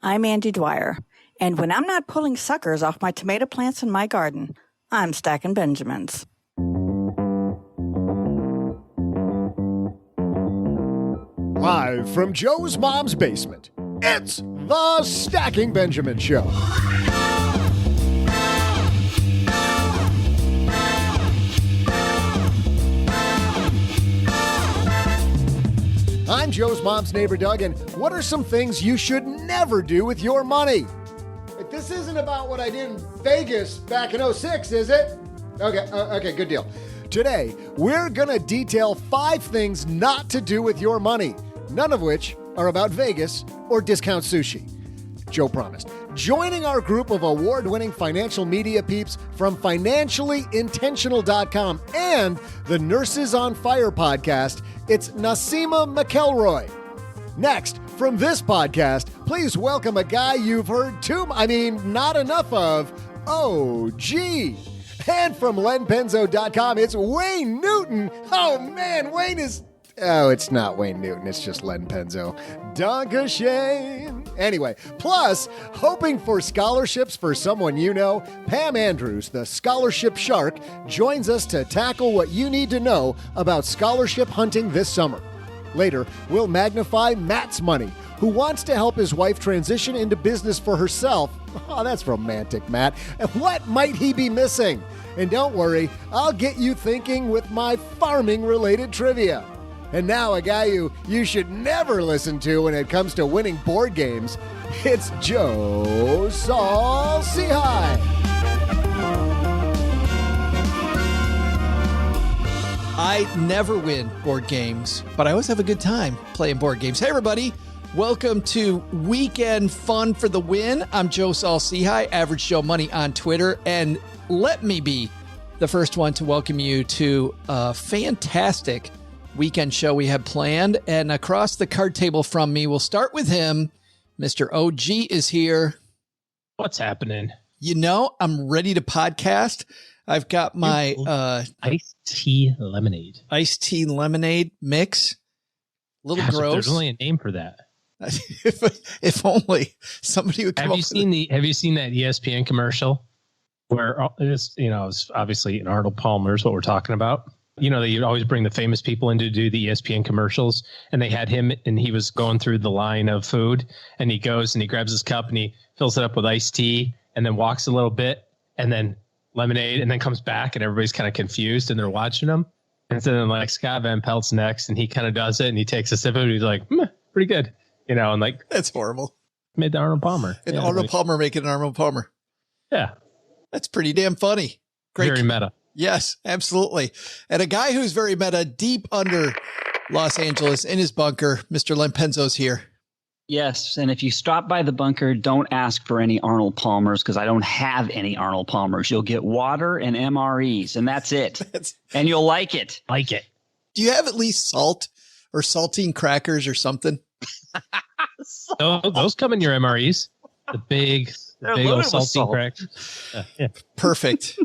I'm Andy Dwyer, and when I'm not pulling suckers off my tomato plants in my garden, I'm stacking Benjamins. Live from Joe's mom's basement, it's the Stacking Benjamin Show. I'm Joe's mom's neighbor, Doug, and what are some things you should never do with your money? This isn't about what I did in Vegas back in 06, is it? Okay, good deal. Today, we're going to detail 5 things not to do with your money, none of which are about Vegas or discount sushi. Joe promised. Joining our group of award-winning financial media peeps from financiallyintentional.com and the Nurses on Fire podcast, it's Naseema McElroy. Next, from this podcast, please welcome a guy you've heard not enough of, OG. And from LenPenzo.com, it's Wayne Newton. Oh, man, it's not Wayne Newton. It's just Len Penzo. Dankeschön. Anyway, plus, hoping for scholarships for someone you know, Pam Andrews, the scholarship shark, joins us to tackle what you need to know about scholarship hunting this summer. Later, we'll magnify Matt's money, who wants to help his wife transition into business for herself. Oh, that's romantic, Matt. And what might he be missing? And don't worry, I'll get you thinking with my farming-related trivia. And now a guy you should never listen to when it comes to winning board games, it's Joe Saul-Sehy. I never win board games, but I always have a good time playing board games. Hey, everybody. Welcome to Weekend Fun for the Win. I'm Joe Saul-Sehy, Average Joe Money on Twitter. And let me be the first one to welcome you to a fantastic weekend show we have planned. And across the card table from me, we'll start with him. Mr. OG is here. What's happening? You know, I'm ready to podcast. I've got my iced tea lemonade. Iced tea lemonade mix. A little gross. There's only a name for that. if only somebody would come up Have you seen that ESPN commercial where it's obviously Arnold Palmer is what we're talking about. You know, they always bring the famous people in to do the ESPN commercials, and they had him, and he was going through the line of food, and he goes and he grabs his cup and he fills it up with iced tea, and then walks a little bit, and then lemonade, and then comes back, and everybody's kind of confused, and they're watching him. And so then like Scott Van Pelt's next, and he kind of does it, and he takes a sip of it, and he's like, pretty good, and like that's horrible. Made the Arnold Palmer, and Arnold Palmer making an Arnold Palmer. Yeah, that's pretty damn funny. Great, very meta. Yes, absolutely. And a guy who's very meta, deep under Los Angeles in his bunker, Mr. Len Penzo's here. Yes, and if you stop by the bunker, don't ask for any Arnold Palmers because I don't have any Arnold Palmers. You'll get water and MREs, and that's it. And you'll like it. Like it. Do you have at least salt or saltine crackers or something? Those come in your MREs. The big old saltine crackers. Yeah. Perfect.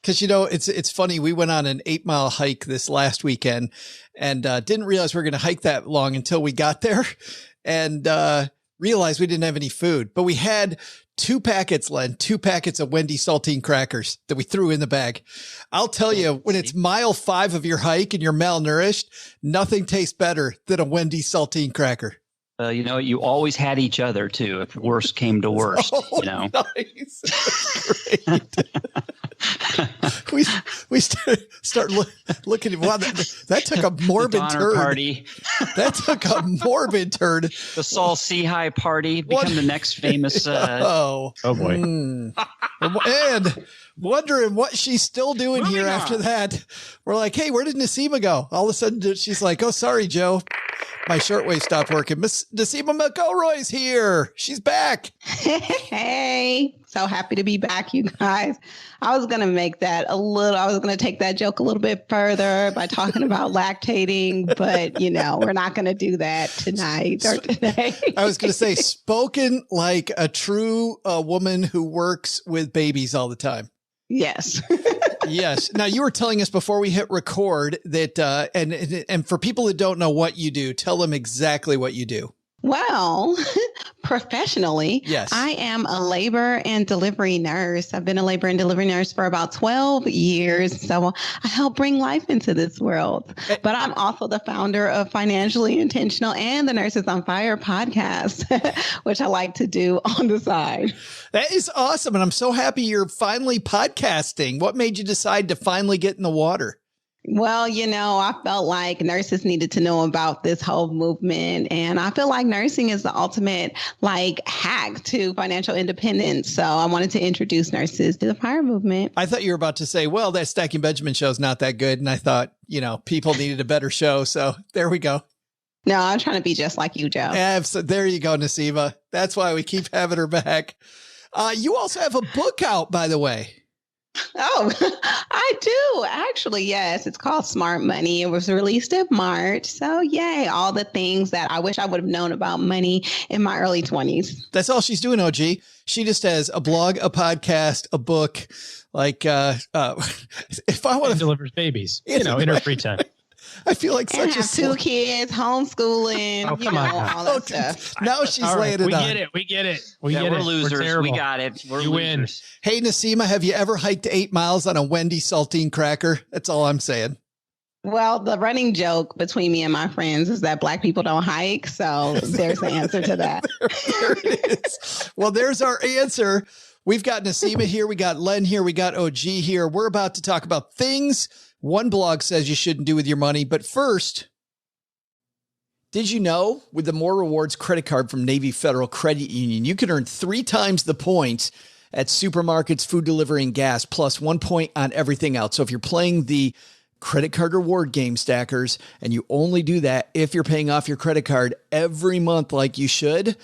Because, it's funny. We went on an 8-mile hike this last weekend and didn't realize we were going to hike that long until we got there and realized we didn't have any food. But we had 2 packets, Len, 2 packets of Wendy's saltine crackers that we threw in the bag. I'll tell you, when it's mile 5 of your hike and you're malnourished, nothing tastes better than a Wendy's saltine cracker. You always had each other, too, if worst came to worst, Nice. Great. we start looking at that took a morbid turn. Party. That took a morbid turn. The Saul-Sehy party become the next famous. Oh boy! And wondering what she's still doing here after that. We're like, hey, where did Naseema go? All of a sudden, she's like, oh, sorry, Joe. My shortwave stopped working. Miss Naseema McElroy's here. She's back. Hey, so happy to be back, you guys. I was going to take that joke a little bit further by talking about lactating, but we're not going to do that tonight or today. I was going to say, spoken like a true woman who works with babies all the time. Yes. Yes. Now, you were telling us before we hit record that, and for people that don't know what you do, tell them exactly what you do. Well, Professionally, yes, I am a labor and delivery nurse. I've been a labor and delivery nurse for about 12 years. So I help bring life into this world. But I'm also the founder of Financially Intentional and the Nurses on Fire podcast, which I like to do on the side. That is awesome. And I'm so happy you're finally podcasting. What made you decide to finally get in the water? Well, I felt like nurses needed to know about this whole movement. And I feel like nursing is the ultimate hack to financial independence. So I wanted to introduce nurses to the FIRE movement. I thought you were about to say, well, that Stacking Benjamin show is not that good. And I thought, people needed a better show. So there we go. No, I'm trying to be just like you, Joe. So there you go, Naseema. That's why we keep having her back. You also have a book out, by the way. Oh, I do. Actually, yes. It's called Smart Money. It was released in March. So yay, all the things that I wish I would have known about money in my early 20s. That's all she's doing, OG. She just has a blog, a podcast, a book. If I want to delivers babies, in her free time. I feel like and such a two kids, homeschooling, all that stuff. Now she's laying it on. We get it. We're losers. We got it. You win. Hey, Naseema, have you ever hiked 8 miles on a Wendy's saltine cracker? That's all I'm saying. Well, the running joke between me and my friends is that Black people don't hike. So there's the answer to that. there it is. Well, there's our answer. We've got Naseema here. We got Len here. We got OG here. We're about to talk about things one blog says you shouldn't do with your money. But first, did you know with the More Rewards credit card from Navy Federal Credit Union, you can earn 3 times the points at supermarkets, food delivery, and gas, plus 1 point on everything else. So if you're playing the credit card reward game, stackers, and you only do that if you're paying off your credit card every month like you should,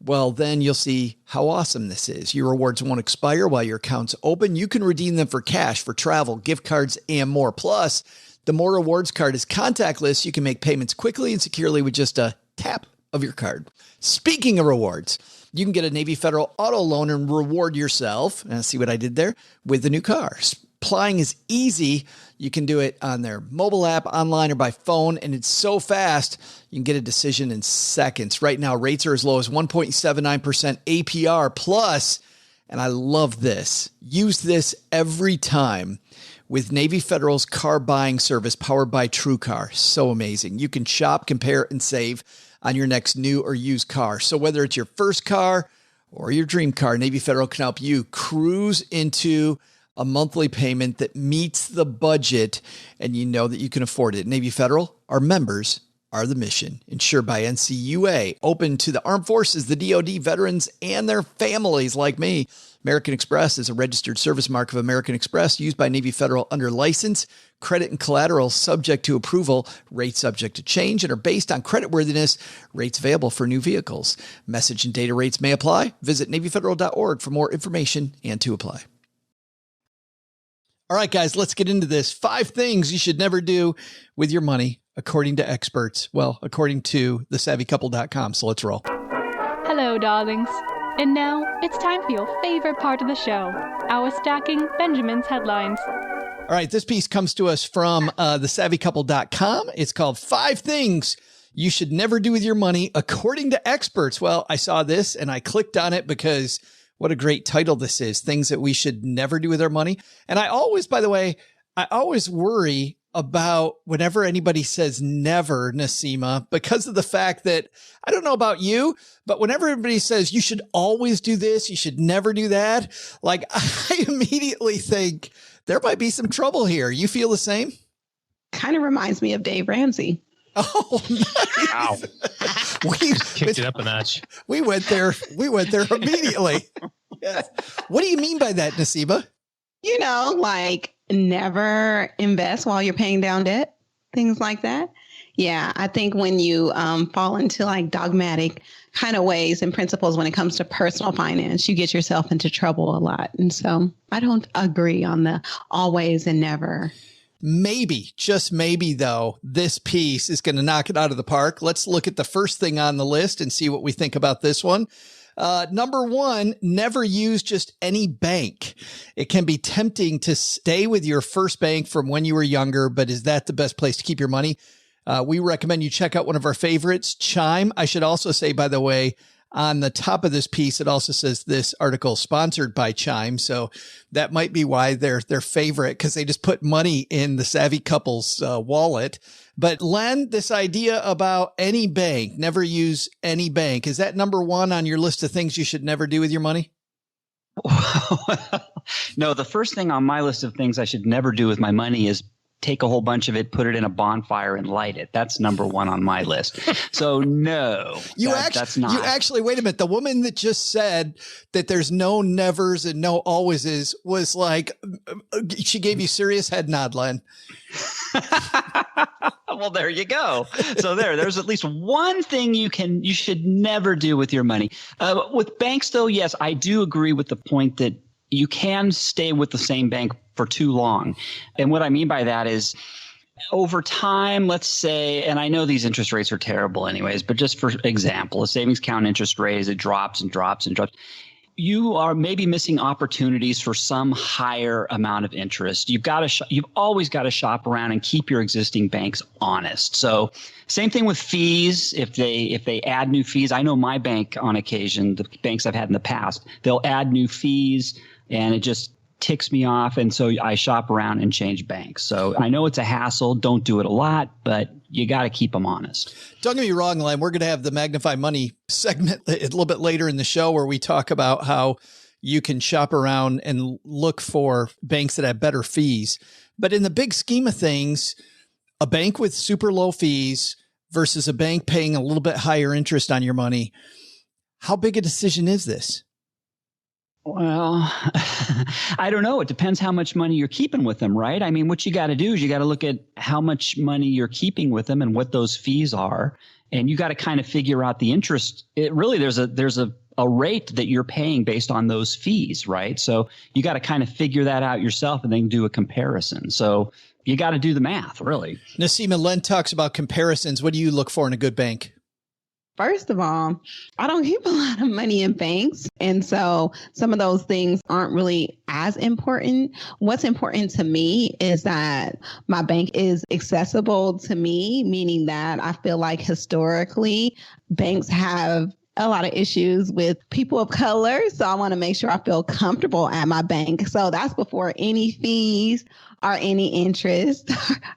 well, then you'll see how awesome this is. Your rewards won't expire while your account's open. You can redeem them for cash, for travel, gift cards, and more. Plus, the More Rewards card is contactless. You can make payments quickly and securely with just a tap of your card. Speaking of rewards, you can get a Navy Federal auto loan and reward yourself. See what I did there? With a new car. Applying is easy. You can do it on their mobile app, online, or by phone, and it's so fast, you can get a decision in seconds. Right now, rates are as low as 1.79% APR plus, and I love this. Use this every time with Navy Federal's car buying service powered by TrueCar. So amazing. You can shop, compare, and save on your next new or used car. So whether it's your first car or your dream car, Navy Federal can help you cruise into a monthly payment that meets the budget, and you know that you can afford it. Navy Federal, our members are the mission. Insured by NCUA, open to the armed forces, the DoD, veterans, and their families like me. American Express is a registered service mark of American Express used by Navy Federal under license. Credit and collateral subject to approval, rates subject to change, and are based on creditworthiness. Rates available for new vehicles. Message and data rates may apply. Visit NavyFederal.org for more information and to apply. All right, guys, let's get into this. 5 things you should never do with your money, according to experts. Well, according to thesavvycouple.com. So let's roll. Hello, darlings. And now it's time for your favorite part of the show, our Stacking Benjamin's headlines. All right, this piece comes to us from thesavvycouple.com. It's called 5 Things You Should Never Do With Your Money, According to Experts. Well, I saw this and I clicked on it because what a great title this is. Things that we should never do with our money. And I always, by the way, worry about whenever anybody says never, Naseema, because of the fact that, I don't know about you, but whenever everybody says you should always do this, you should never do that, like I immediately think there might be some trouble here. You feel the same? Kind of reminds me of Dave Ramsey. Oh, nice. Wow. Kicked it up a notch. We went there immediately. Yes. What do you mean by that, Naseema? Like never invest while you're paying down debt, things like that. Yeah, I think when you fall into like dogmatic kind of ways and principles when it comes to personal finance, you get yourself into trouble a lot. And so I don't agree on the always and never. Maybe, just maybe, though, this piece is going to knock it out of the park. Let's look at the first thing on the list and see what we think about this one. Number 1, never use just any bank. It can be tempting to stay with your first bank from when you were younger, but is that the best place to keep your money? We recommend you check out one of our favorites, Chime. I should also say, by the way, On the top of this piece, it also says this article sponsored by Chime. So that might be why they're their favorite, because they just put money in the savvy couple's wallet. But Len, this idea about any bank, never use any bank, is that number one on your list of things you should never do with your money? No, the first thing on my list of things I should never do with my money is take a whole bunch of it, put it in a bonfire and light it. That's number one on my list. So no, that's not. You actually, wait a minute. The woman that just said that there's no nevers and no alwayses was like, she gave you serious head nod, Len. Well, there you go. So there's at least one thing you should never do with your money. With banks though, yes, I do agree with the point that you can stay with the same bank for too long. And what I mean by that is over time, let's say, and I know these interest rates are terrible anyways, but just for example, a savings account interest rate is it drops and drops and drops. You are maybe missing opportunities for some higher amount of interest. You've always got to shop around and keep your existing banks honest. So same thing with fees. If they add new fees, I know my bank on occasion, the banks I've had in the past, they'll add new fees and it just ticks me off. And so I shop around and change banks. So I know it's a hassle. Don't do it a lot, but you got to keep them honest. Don't get me wrong, Len. We're going to have the Magnify Money segment a little bit later in the show where we talk about how you can shop around and look for banks that have better fees. But in the big scheme of things, a bank with super low fees versus a bank paying a little bit higher interest on your money, how big a decision is this? Well, I don't know. It depends how much money you're keeping with them, right? I mean, what you got to do is you got to look at how much money you're keeping with them and what those fees are. And you got to kind of figure out the interest. There's a rate that you're paying based on those fees, right? So you got to kind of figure that out yourself and then do a comparison. So you got to do the math, really. Naseema, Len talks about comparisons. What do you look for in a good bank? First of all, I don't keep a lot of money in banks. And so some of those things aren't really as important. What's important to me is that my bank is accessible to me, meaning that I feel like historically banks have a lot of issues with people of color. So I want to make sure I feel comfortable at my bank. So that's before any fees or any interest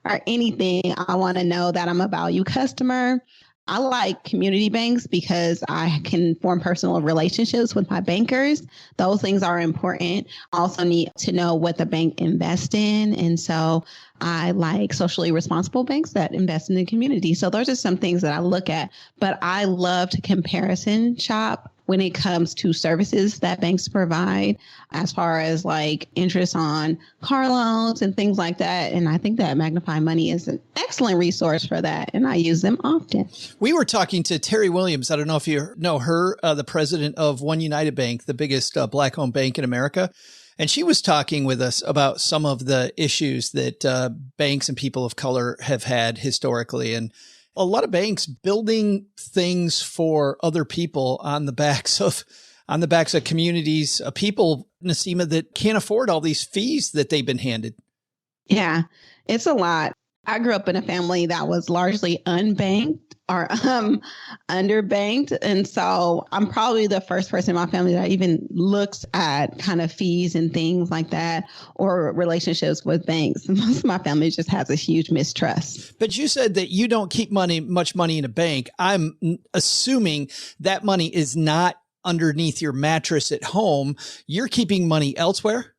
or anything. I want to know that I'm a value customer. I like community banks because I can form personal relationships with my bankers. Those things are important. I also need to know what the bank invests in. And so I like socially responsible banks that invest in the community. So those are some things that I look at. But I love to comparison shop when it comes to services that banks provide, as far as like interest on car loans and things like that. And I think that Magnify Money is an excellent resource for that. And I use them often. We were talking to Terry Williams. I don't know if you know her, the president of One United Bank, the biggest black-owned bank in America. And she was talking with us about some of the issues that banks and people of color have had historically. And a lot of banks building things for other people on the backs of communities, people, Naseema, that can't afford all these fees that they've been handed. Yeah, it's a lot. I grew up in a family that was largely unbanked or underbanked. And so I'm probably the first person in my family that even looks at kind of fees and things like that or relationships with banks. Most of my family just has a huge mistrust. But you said that you don't keep much money in a bank. I'm assuming that money is not underneath your mattress at home. You're keeping money elsewhere?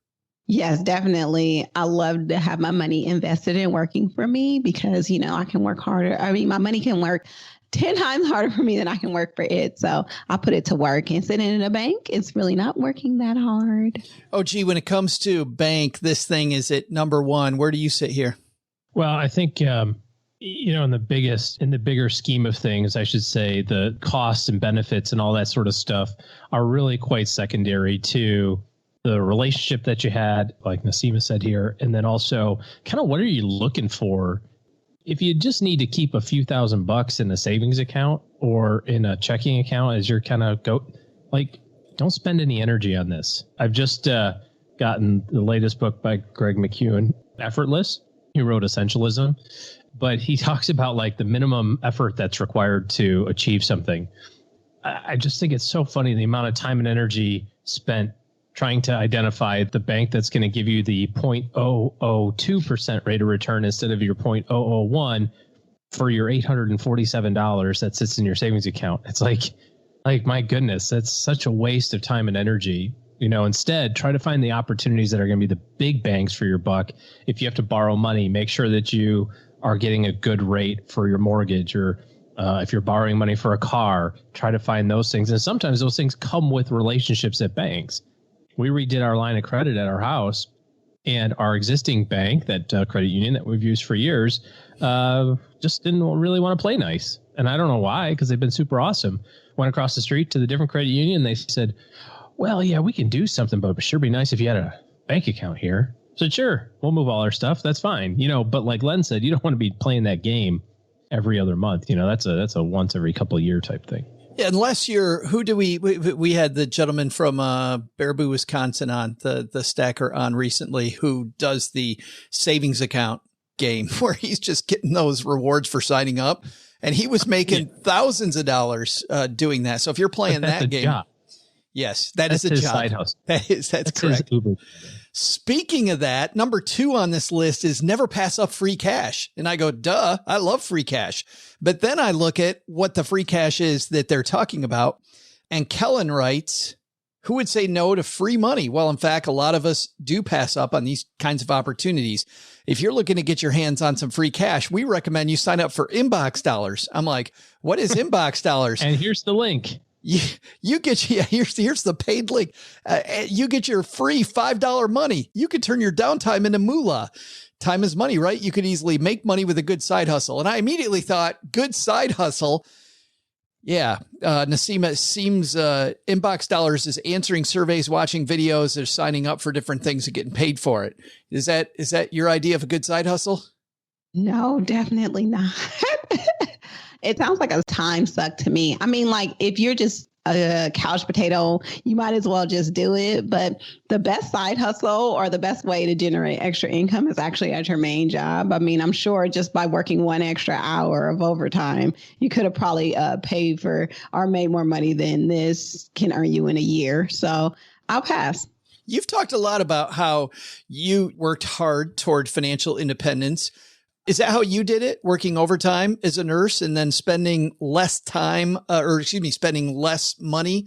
Yes, definitely. I love to have my money invested in working for me because, I can work harder. I mean, my money can work 10 times harder for me than I can work for it. So I put it to work, and sitting in a bank, it's really not working that hard. Oh, gee, when it comes to bank, this thing is at number one. Where do you sit here? Well, I think, in the bigger scheme of things, I should say the costs and benefits and all that sort of stuff are really quite secondary to the relationship that you had, like Naseema said here, and then also kind of what are you looking for? If you just need to keep a few $1,000 in a savings account or in a checking account as you're kind of don't spend any energy on this. I've just gotten the latest book by Greg McKeown, Effortless. He wrote Essentialism, but he talks about like the minimum effort that's required to achieve something. I just think it's so funny the amount of time and energy spent trying to identify the bank that's going to give you the 0.002% rate of return instead of your 0.001 for your $847 that sits in your savings account. It's like, my goodness, that's such a waste of time and energy. Instead, try to find the opportunities that are going to be the big bangs for your buck. If you have to borrow money, make sure that you are getting a good rate for your mortgage, or if you're borrowing money for a car, try to find those things. And sometimes those things come with relationships at banks. We redid our line of credit at our house, and our existing bank, that credit union that we've used for years, just didn't really want to play nice. And I don't know why, because they've been super awesome. Went across the street to the different credit union. They said, well, yeah, we can do something, but it would sure be nice if you had a bank account here. I said, sure, we'll move all our stuff. That's fine. But like Len said, you don't want to be playing that game every other month. That's a once every couple of year type thing. Yeah, unless you're, we had the gentleman from Baraboo, Wisconsin on, the stacker on recently, who does the savings account game where he's just getting those rewards for signing up. And he was making thousands of dollars doing that. So if you're playing that game, job. Yes, that's is a his job. Side hustle. That's correct. Speaking of that, number 2 on this list is never pass up free cash. And I go, duh, I love free cash. But then I look at what the free cash is that they're talking about. And Kellen writes, who would say no to free money? Well, in fact, a lot of us do pass up on these kinds of opportunities. If you're looking to get your hands on some free cash, we recommend you sign up for Inbox Dollars. I'm like, what is Inbox Dollars? And here's the link. You get, here's the paid link. You get your free $5 money. You could turn your downtime into moolah. Time is money, right? You could easily make money with a good side hustle. And I immediately thought, good side hustle. Yeah. Naseema, seems Inbox Dollars is answering surveys, watching videos, they're signing up for different things and getting paid for it. Is that your idea of a good side hustle? No, definitely not. It sounds like a time suck to me. I mean, like, if you're just a couch potato, you might as well just do it. But the best side hustle or the best way to generate extra income is actually at your main job. I mean, I'm sure just by working 1 extra hour of overtime, you could have probably paid for or made more money than this can earn you in a year. So I'll pass. You've talked a lot about how you worked hard toward financial independence. Is that how you did it? Working overtime as a nurse and then spending less time, spending less money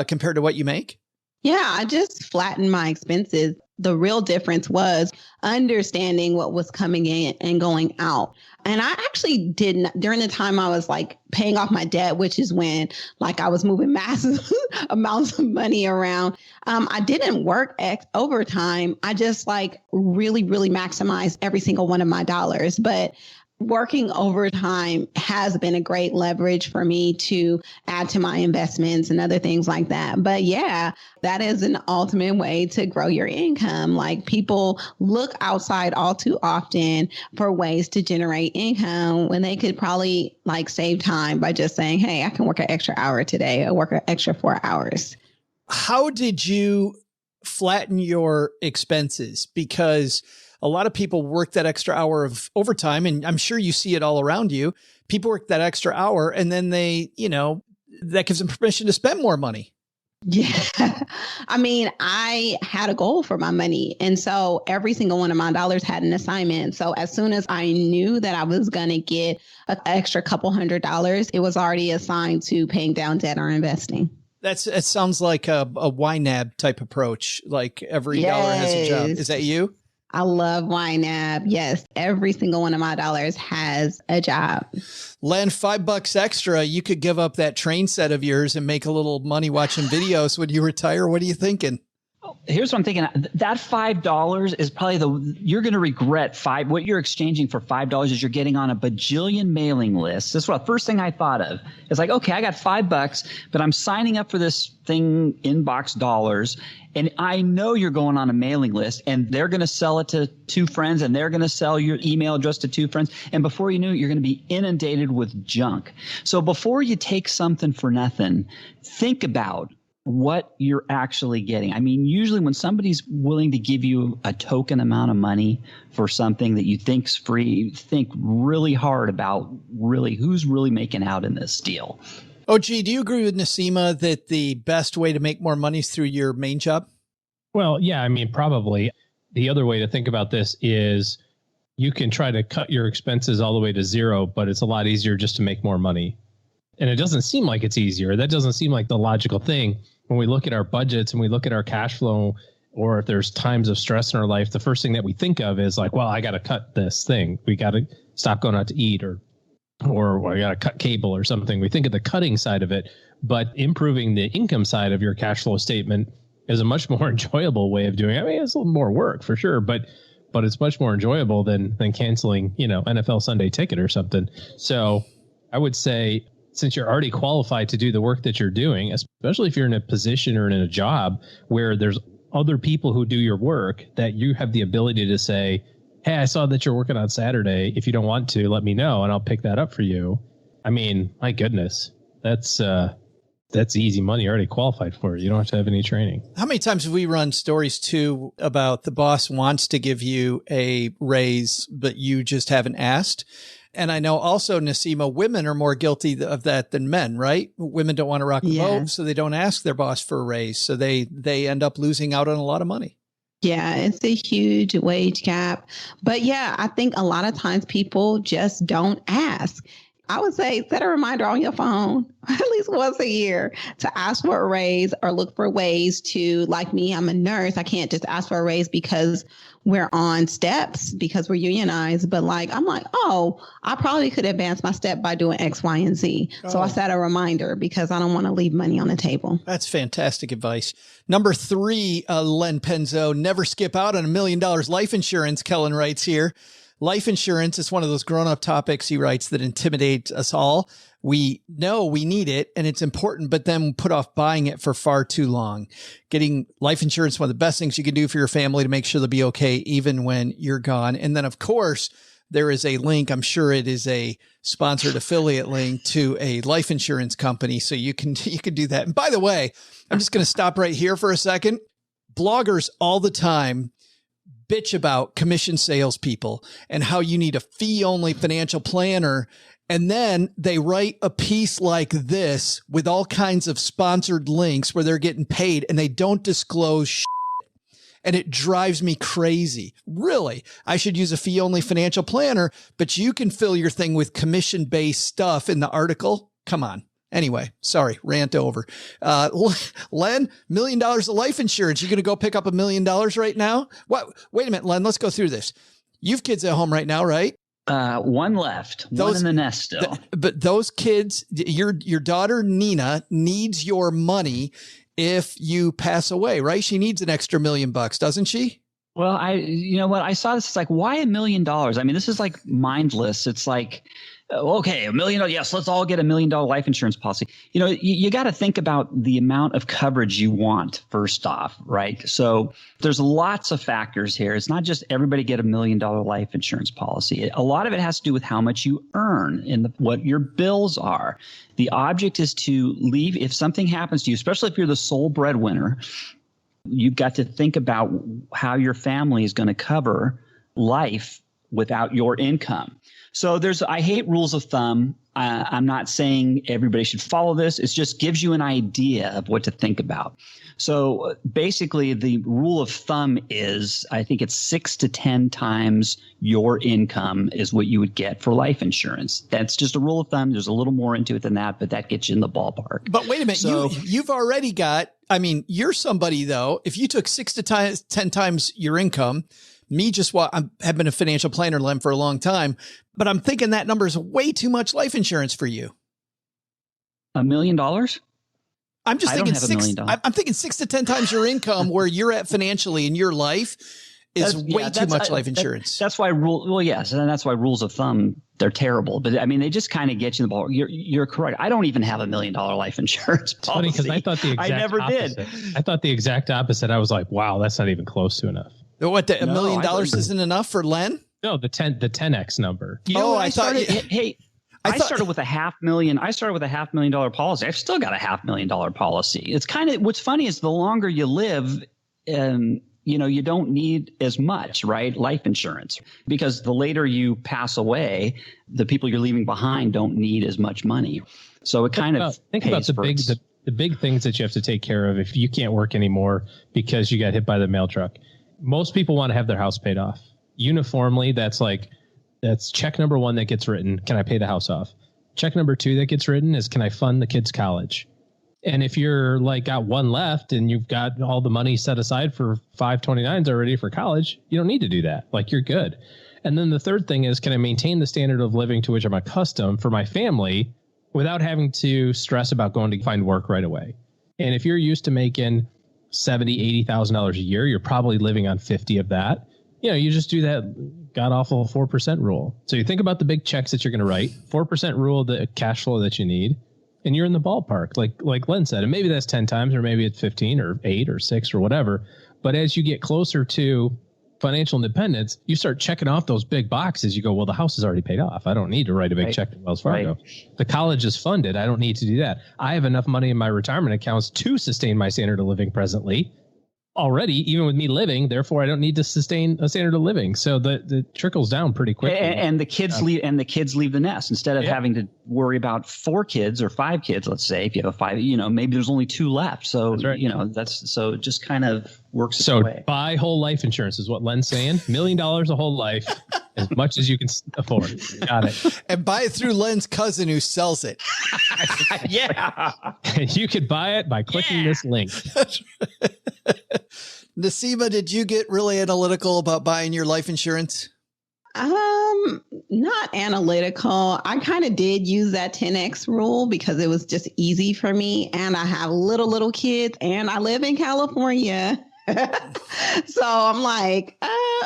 compared to what you make? Yeah, I just flattened my expenses. The real difference was understanding what was coming in and going out. And I actually didn't, during the time I was like paying off my debt, which is when like I was moving massive amounts of money around. I didn't work overtime. I just like really, really maximized every single one of my dollars. But working overtime has been a great leverage for me to add to my investments and other things like that. But yeah, that is an ultimate way to grow your income. Like, people look outside all too often for ways to generate income when they could probably like save time by just saying, hey, I can work an extra hour today or work an extra 4 hours. How did you flatten your expenses? Because a lot of people work that extra hour of overtime, and I'm sure you see it all around you. People work that extra hour and then they, that gives them permission to spend more money. Yeah. I mean, I had a goal for my money. And so every single one of my dollars had an assignment. So as soon as I knew that I was going to get an extra couple $100, it was already assigned to paying down debt or investing. It sounds like a YNAB type approach. Like every dollar has a job. Is that you? I love YNAB. Yes. Every single one of my dollars has a job. Len, $5 extra. You could give up that train set of yours and make a little money watching videos when you retire. What are you thinking? Here's what I'm thinking. That $5 is probably you're going to regret what you're exchanging for $5 is you're getting on a bajillion mailing lists. That's what the first thing I thought of. It's like, okay, I got $5, but I'm signing up for this thing, Inbox Dollars. And I know you're going on a mailing list and they're going to sell it to 2 friends and they're going to sell your email address to 2 friends. And before you know it, you're going to be inundated with junk. So before you take something for nothing, think about what you're actually getting. I mean, usually when somebody's willing to give you a token amount of money for something that you think's free, you think really hard about really who's really making out in this deal. Oh, gee, do you agree with Naseema that the best way to make more money is through your main job? Well, yeah, I mean, probably. The other way to think about this is you can try to cut your expenses all the way to zero, but it's a lot easier just to make more money. And it doesn't seem like it's easier. That doesn't seem like the logical thing. When we look at our budgets and we look at our cash flow, or if there's times of stress in our life, the first thing that we think of is like, well, I got to cut this thing. We got to stop going out to eat, or I got to cut cable or something. We think of the cutting side of it, but improving the income side of your cash flow statement is a much more enjoyable way of doing it. I mean, it's a little more work for sure, but it's much more enjoyable than canceling, NFL Sunday ticket or something. So I would say, since you're already qualified to do the work that you're doing, especially if you're in a position or in a job where there's other people who do your work, that you have the ability to say, hey, I saw that you're working on Saturday. If you don't want to, let me know and I'll pick that up for you. I mean, my goodness, that's easy money. You're already qualified for it. You don't have to have any training. How many times have we run stories too about the boss wants to give you a raise, but you just haven't asked? And I know also, Naseema, women are more guilty of that than men, right? Women don't want to rock the boat, so they don't ask their boss for a raise. So they end up losing out on a lot of money. Yeah, it's a huge wage gap. But yeah, I think a lot of times people just don't ask. I would say set a reminder on your phone at least once a year to ask for a raise, or look for ways to, like me, I'm a nurse. I can't just ask for a raise because we're on steps, because we're unionized. But I'm like, oh, I probably could advance my step by doing X, Y, and Z. Oh. So I set a reminder because I don't want to leave money on the table. That's fantastic advice. Number 3, Len Penzo, never skip out on $1 million life insurance. Kellen writes here. Life insurance is one of those grown-up topics, he writes, that intimidate us all. We know we need it and it's important, but then put off buying it for far too long. Getting life insurance is one of the best things you can do for your family to make sure they'll be okay even when you're gone. And then, of course, there is a link. I'm sure it is a sponsored affiliate link to a life insurance company. So you can do that. And by the way, I'm just going to stop right here for a second. Bloggers all the time bitch about commission salespeople and how you need a fee-only financial planner. And then they write a piece like this with all kinds of sponsored links where they're getting paid and they don't disclose shit. And it drives me crazy. Really, I should use a fee-only financial planner, but you can fill your thing with commission-based stuff in the article. Come on. Anyway, sorry, rant over. Len, $1 million of life insurance. You going to go pick up $1 million right now? What? Wait a minute, Len, let's go through this. You've kids at home right now, right? One left, one in the nest still. But those kids, your daughter, Nina, needs your money if you pass away, right? She needs an extra $1 million, doesn't she? Well, you know what? I saw this. It's like, why $1 million? I mean, this is like mindless. It's like, okay, $1 million. Yes, let's all get $1 million life insurance policy. You got to think about the amount of coverage you want first off, right? So there's lots of factors here. It's not just everybody get $1 million life insurance policy. A lot of it has to do with how much you earn and what your bills are. The object is to leave, if something happens to you, especially if you're the sole breadwinner, you've got to think about how your family is going to cover life without your income. So I hate rules of thumb. I'm not saying everybody should follow this. It just gives you an idea of what to think about. So basically the rule of thumb is, I think it's 6 to 10 times your income is what you would get for life insurance. That's just a rule of thumb. There's a little more into it than that, but that gets you in the ballpark. But wait a minute. So, you've already got, you're somebody though, if you took 6 to 10 times your income, I have been a financial planner, Len, for a long time, but I'm thinking that number is way too much life insurance for you. $1 million? I'm just thinking I'm thinking 6 to 10 times your income where you're at financially in your life is way too much life insurance. That's why yes. And that's why rules of thumb, they're terrible. But they just kind of get you in the ball. You're correct. I don't even have $1 million life insurance policy. Funny, because I thought the exact opposite. I thought the exact opposite. I was like, wow, that's not even close to enough. What, $1 million isn't enough for Len? No, the 10x number. I started with a $500,000. I started with a $500,000 policy. I've still got a $500,000 policy. It's kind of, what's funny is the longer you live, you don't need as much, right? Life insurance, because the later you pass away, the people you're leaving behind don't need as much money. So it think about the big things that you have to take care of if you can't work anymore because you got hit by the mail truck. Most people want to have their house paid off. Uniformly, that's check number 1 that gets written. Can I pay the house off? Check number 2 that gets written is, can I fund the kids' college? And if you're got one left and you've got all the money set aside for 529s already for college, you don't need to do that. You're good. And then the third thing is, can I maintain the standard of living to which I'm accustomed for my family without having to stress about going to find work right away? And if you're used to making $70,000, $80,000 a year, you're probably living on 50 of that. You just do that god awful 4% rule. So you think about the big checks that you're going to write, 4% rule, the cash flow that you need, and you're in the ballpark, like Len said. And maybe that's 10 times, or maybe it's 15 or 8 or 6 or whatever. But as you get closer to financial independence, you start checking off those big boxes. You go, well, the house is already paid off. I don't need to write a big check to Wells Fargo. Right. The college is funded. I don't need to do that. I have enough money in my retirement accounts to sustain my standard of living presently already, even with me living. Therefore, I don't need to sustain a standard of living. So the trickles down pretty quickly. And the kids leave the nest instead of having to worry about 4 kids or 5 kids. Let's say if you have a 5, maybe there's only 2 left. So that's right. So it just kind of works its way. Buy whole life insurance is what Len's saying. $1 million a whole life, as much as you can afford. Got it. And buy it through Len's cousin who sells it. Yeah. And you could buy it by clicking this link. Naseema, did you get really analytical about buying your life insurance? Not analytical. I kind of did use that 10X rule because it was just easy for me. And I have little kids and I live in California. So I'm like,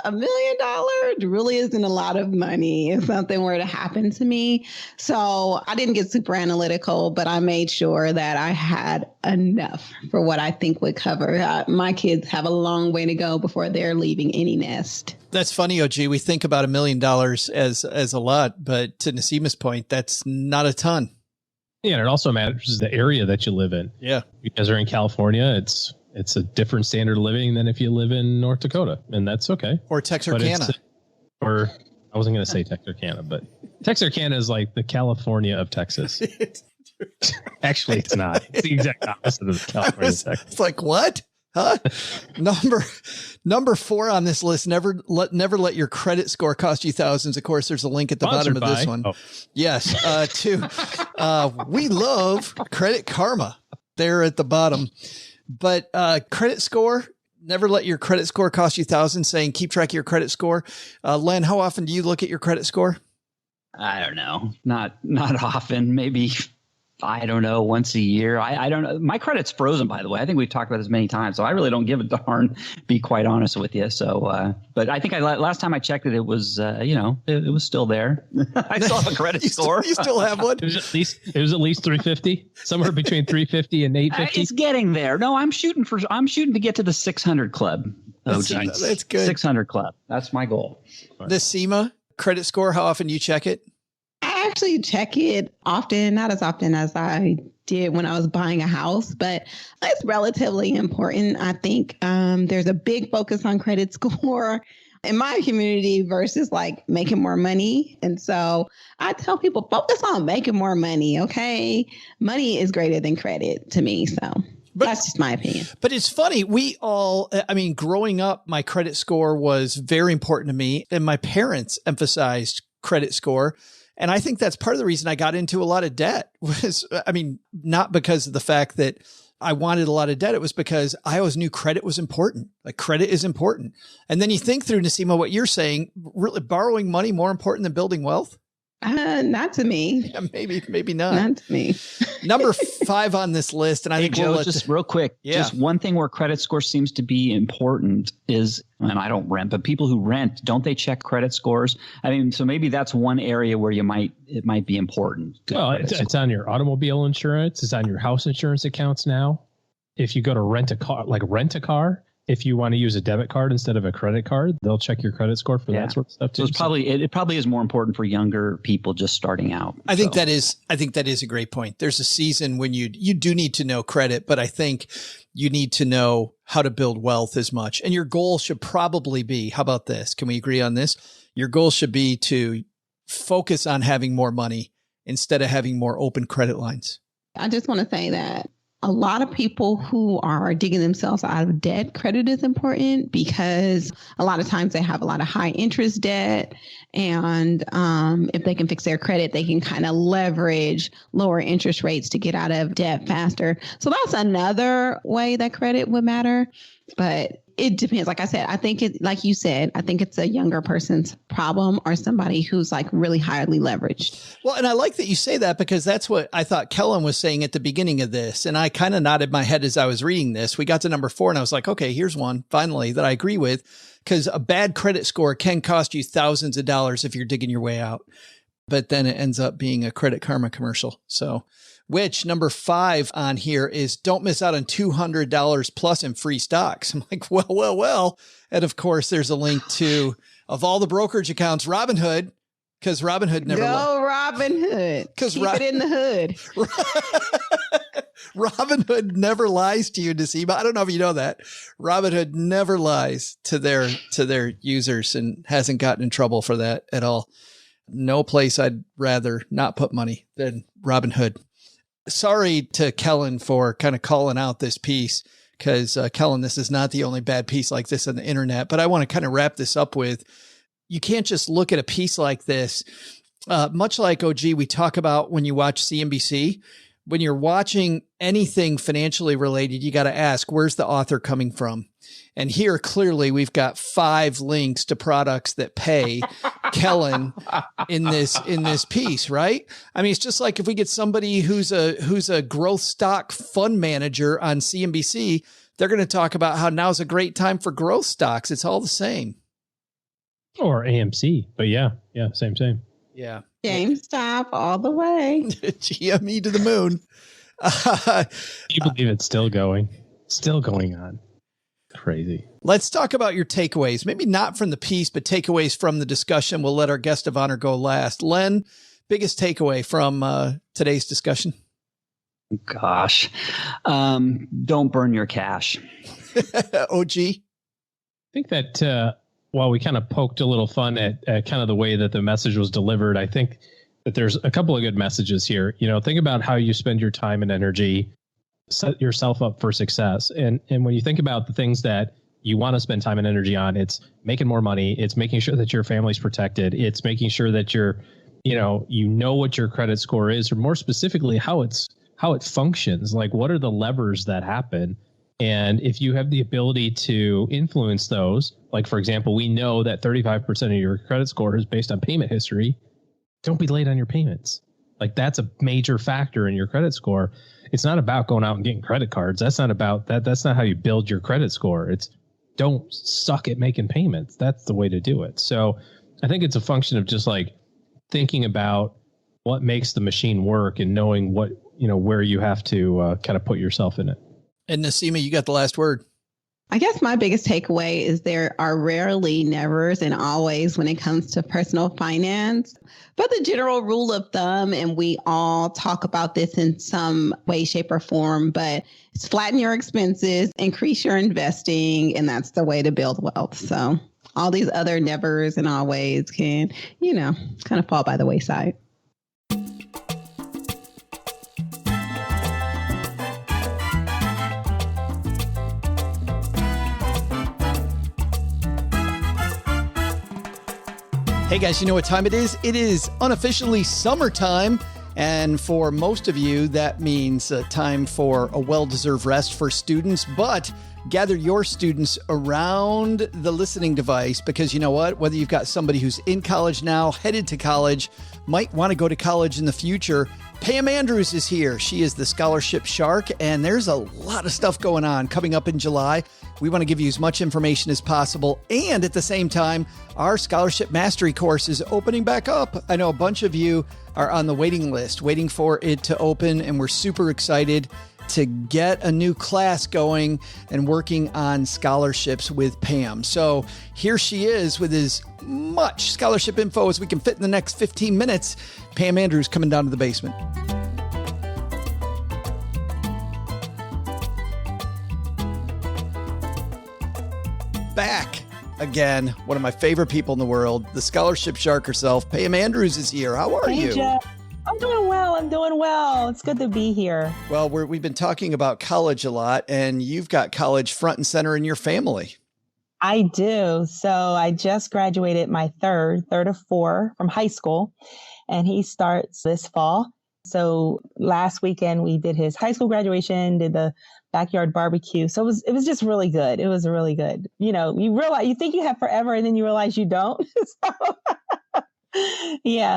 $1 million really isn't a lot of money if something were to happen to me. So I didn't get super analytical, but I made sure that I had enough for what I think would cover. My kids have a long way to go before they're leaving any nest. That's funny, OG. We think about $1 million as a lot, but to Naseema's point, that's not a ton. Yeah, and it also matters the area that you live in. Yeah. Because they're in California, it's a different standard of living than if you live in North Dakota, and that's okay. Or Texarkana. Or I wasn't going to say Texarkana, but Texarkana is like the California of Texas. Actually, it's not. It's the exact opposite of California, Texas. It's like, what? Huh? Number 4 on this list, never let your credit score cost you thousands. Of course, there's a link at the bottom of this one. Oh. Yes. 2, we love Credit Karma there at the bottom. But credit score, never let your credit score cost you thousands, saying keep track of your credit score. Len, how often do you look at your credit score? I don't know. Not often. Maybe, I don't know, once a year. I don't know. My credit's frozen, by the way. I think we've talked about this many times, so I really don't give a darn, be quite honest with you. So, but I think last time I checked it, it was, it was still there. I still have a credit score. You still have one? It was at least 350, somewhere between 350 and 850. It's getting there. No, I'm shooting to get to the 600 club. Oh, geez. That's good. 600 club. That's my goal. Naseema, credit score, how often do you check it? I actually check it often, not as often as I did when I was buying a house, but it's relatively important. I think there's a big focus on credit score in my community versus like making more money. And so I tell people, focus on making more money. Okay. Money is greater than credit to me. So that's just my opinion. But it's funny. Growing up, my credit score was very important to me, and my parents emphasized credit score. And I think that's part of the reason I got into a lot of debt was, not because of the fact that I wanted a lot of debt. It was because I always knew credit was important. Like, credit is important. And then you think through, Naseema, what you're saying, really borrowing money more important than building wealth? Not to me. Yeah, maybe not. Not to me. Number 5 on this list, and I think Joe, just real quick, just one thing where credit score seems to be important is, and I don't rent, but people who rent, don't they check credit scores? So maybe that's one area where it might be important. Well, it's on your automobile insurance. It's on your house insurance accounts now. If you go to rent a car, if you want to use a debit card instead of a credit card, they'll check your credit score for that sort of stuff too. So it probably is more important for younger people just starting out. I think that is a great point. There's a season when you do need to know credit, but I think you need to know how to build wealth as much. And your goal should probably be, how about this? Can we agree on this? Your goal should be to focus on having more money instead of having more open credit lines. I just want to say that a lot of people who are digging themselves out of debt, credit is important because a lot of times they have a lot of high interest debt. And if they can fix their credit, they can kind of leverage lower interest rates to get out of debt faster. So that's another way that credit would matter. But it depends. Like I said, I think like you said, I think it's a younger person's problem or somebody who's like really highly leveraged. Well, and I like that you say that because that's what I thought Kellen was saying at the beginning of this. And I kind of nodded my head as I was reading this. We got to number 4 and I was like, okay, here's one finally that I agree with, because a bad credit score can cost you thousands of dollars if you're digging your way out. But then it ends up being a Credit Karma commercial. So, which number 5 on here is don't miss out on $200 plus in free stocks. I'm like, well. And of course, there's a link to, of all the brokerage accounts, Robinhood, because Robinhood never Robinhood. Keep it in the hood. Robinhood never lies to you, Naseema. I don't know if you know that. Robinhood never lies to their users and hasn't gotten in trouble for that at all. No place I'd rather not put money than Robinhood. Sorry to Kellen for kind of calling out this piece because, Kellen, this is not the only bad piece like this on the internet, but I want to kind of wrap this up with, you can't just look at a piece like this. Much like OG, we talk about when you watch CNBC, when you're watching anything financially related, you got to ask, where's the author coming from? And here, clearly, we've got 5 links to products that pay Kellen in this piece, right? I mean, it's just like if we get somebody who's a growth stock fund manager on CNBC, they're going to talk about how now's a great time for growth stocks. It's all the same. Or AMC, but yeah, same. Yeah. GameStop all the way. GME to the moon. You believe it's still going on. Crazy. Let's talk about your takeaways. Maybe not from the piece, but takeaways from the discussion. We'll let our guest of honor go last. Len, biggest takeaway from today's discussion? Gosh, don't burn your cash. OG? I think that while we kind of poked a little fun at kind of the way that the message was delivered, I think that there's a couple of good messages here. You know, think about how you spend your time and energy. Set yourself up for success. And when you think about the things that you want to spend time and energy on, it's making more money. It's making sure that your family's protected. It's making sure that you know what your credit score is, or more specifically, how it functions. Like, what are the levers that happen? And if you have the ability to influence those, like, for example, we know that 35% of your credit score is based on payment history. Don't be late on your payments. Like, that's a major factor in your credit score. It's not about going out and getting credit cards. That's not about that. That's not how you build your credit score. It's don't suck at making payments. That's the way to do it. So I think it's a function of just like thinking about what makes the machine work and knowing what, where you have to kind of put yourself in it. And Naseema, you got the last word. I guess my biggest takeaway is there are rarely nevers and always when it comes to personal finance. But the general rule of thumb, and we all talk about this in some way, shape, or form, but it's flatten your expenses, increase your investing, and that's the way to build wealth. So all these other nevers and always can, kind of fall by the wayside. Hey guys, you know what time it is? It is unofficially summertime. And for most of you, that means time for a well-deserved rest for students. But gather your students around the listening device because you know what? Whether you've got somebody who's in college now, headed to college, might want to go to college in the future, Pam Andrews is here. She is the scholarship shark, and there's a lot of stuff going on coming up in July. We want to give you as much information as possible. And at the same time, our scholarship mastery course is opening back up. I know a bunch of you are on the waiting list, waiting for it to open, and we're super excited. to get a new class going and working on scholarships with Pam. So here she is with as much scholarship info as we can fit in the next 15 minutes. Pam Andrews coming down to the basement. Back again, one of my favorite people in the world, the scholarship shark herself, Pam Andrews is here. How are you? Jeff. I'm doing well. It's good to be here. Well, we've been talking about college a lot, and you've got college front and center in your family. I do. So I just graduated my third of four from high school, and he starts this fall. So last weekend we did his high school graduation, did the backyard barbecue. So it was just really good. It was really good. You know, you think you have forever and then you realize you don't.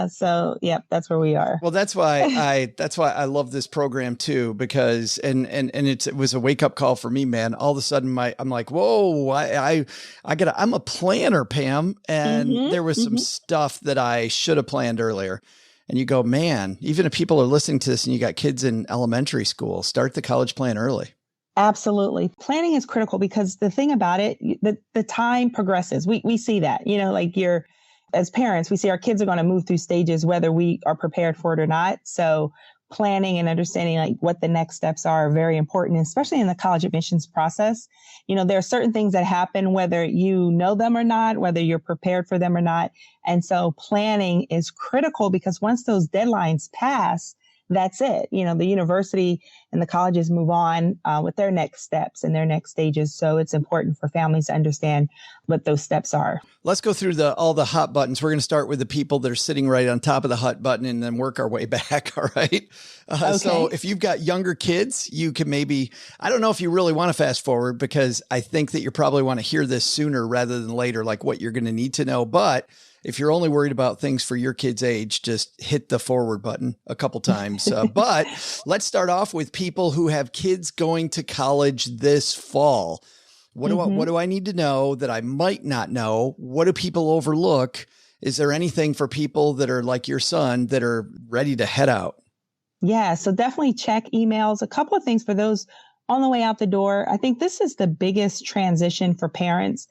So that's where we are. Well, that's why I love this program too, because it was a wake up call for me, man. All of a sudden I'm like, whoa, I'm a planner, Pam. And there was some stuff that I should have planned earlier. And you go, man, even if people are listening to this and you got kids in elementary school, start the college plan early. Absolutely. Planning is critical because the thing about it, the time progresses. We see that, as parents, we see our kids are going to move through stages, whether we are prepared for it or not. So planning and understanding like what the next steps are very important, especially in the college admissions process. There are certain things that happen, whether you know them or not, whether you're prepared for them or not. And so planning is critical because once those deadlines pass, that's it. The university and the colleges move on with their next steps and their next stages. So it's important for families to understand what those steps are. Let's go through all the hot buttons. We're going to start with the people that are sitting right on top of the hot button and then work our way back. All right. Okay. So if you've got younger kids, you can I don't know if you really want to fast forward because I think that you probably want to hear this sooner rather than later, like what you're going to need to know. But if you're only worried about things for your kid's age, just hit the forward button a couple times. But let's start off with people who have kids going to college this fall. What do I need to know that I might not know? What do people overlook? Is there anything for people that are like your son that are ready to head out? Yeah, so definitely check emails. A couple of things for those on the way out the door. I think this is the biggest transition for parents.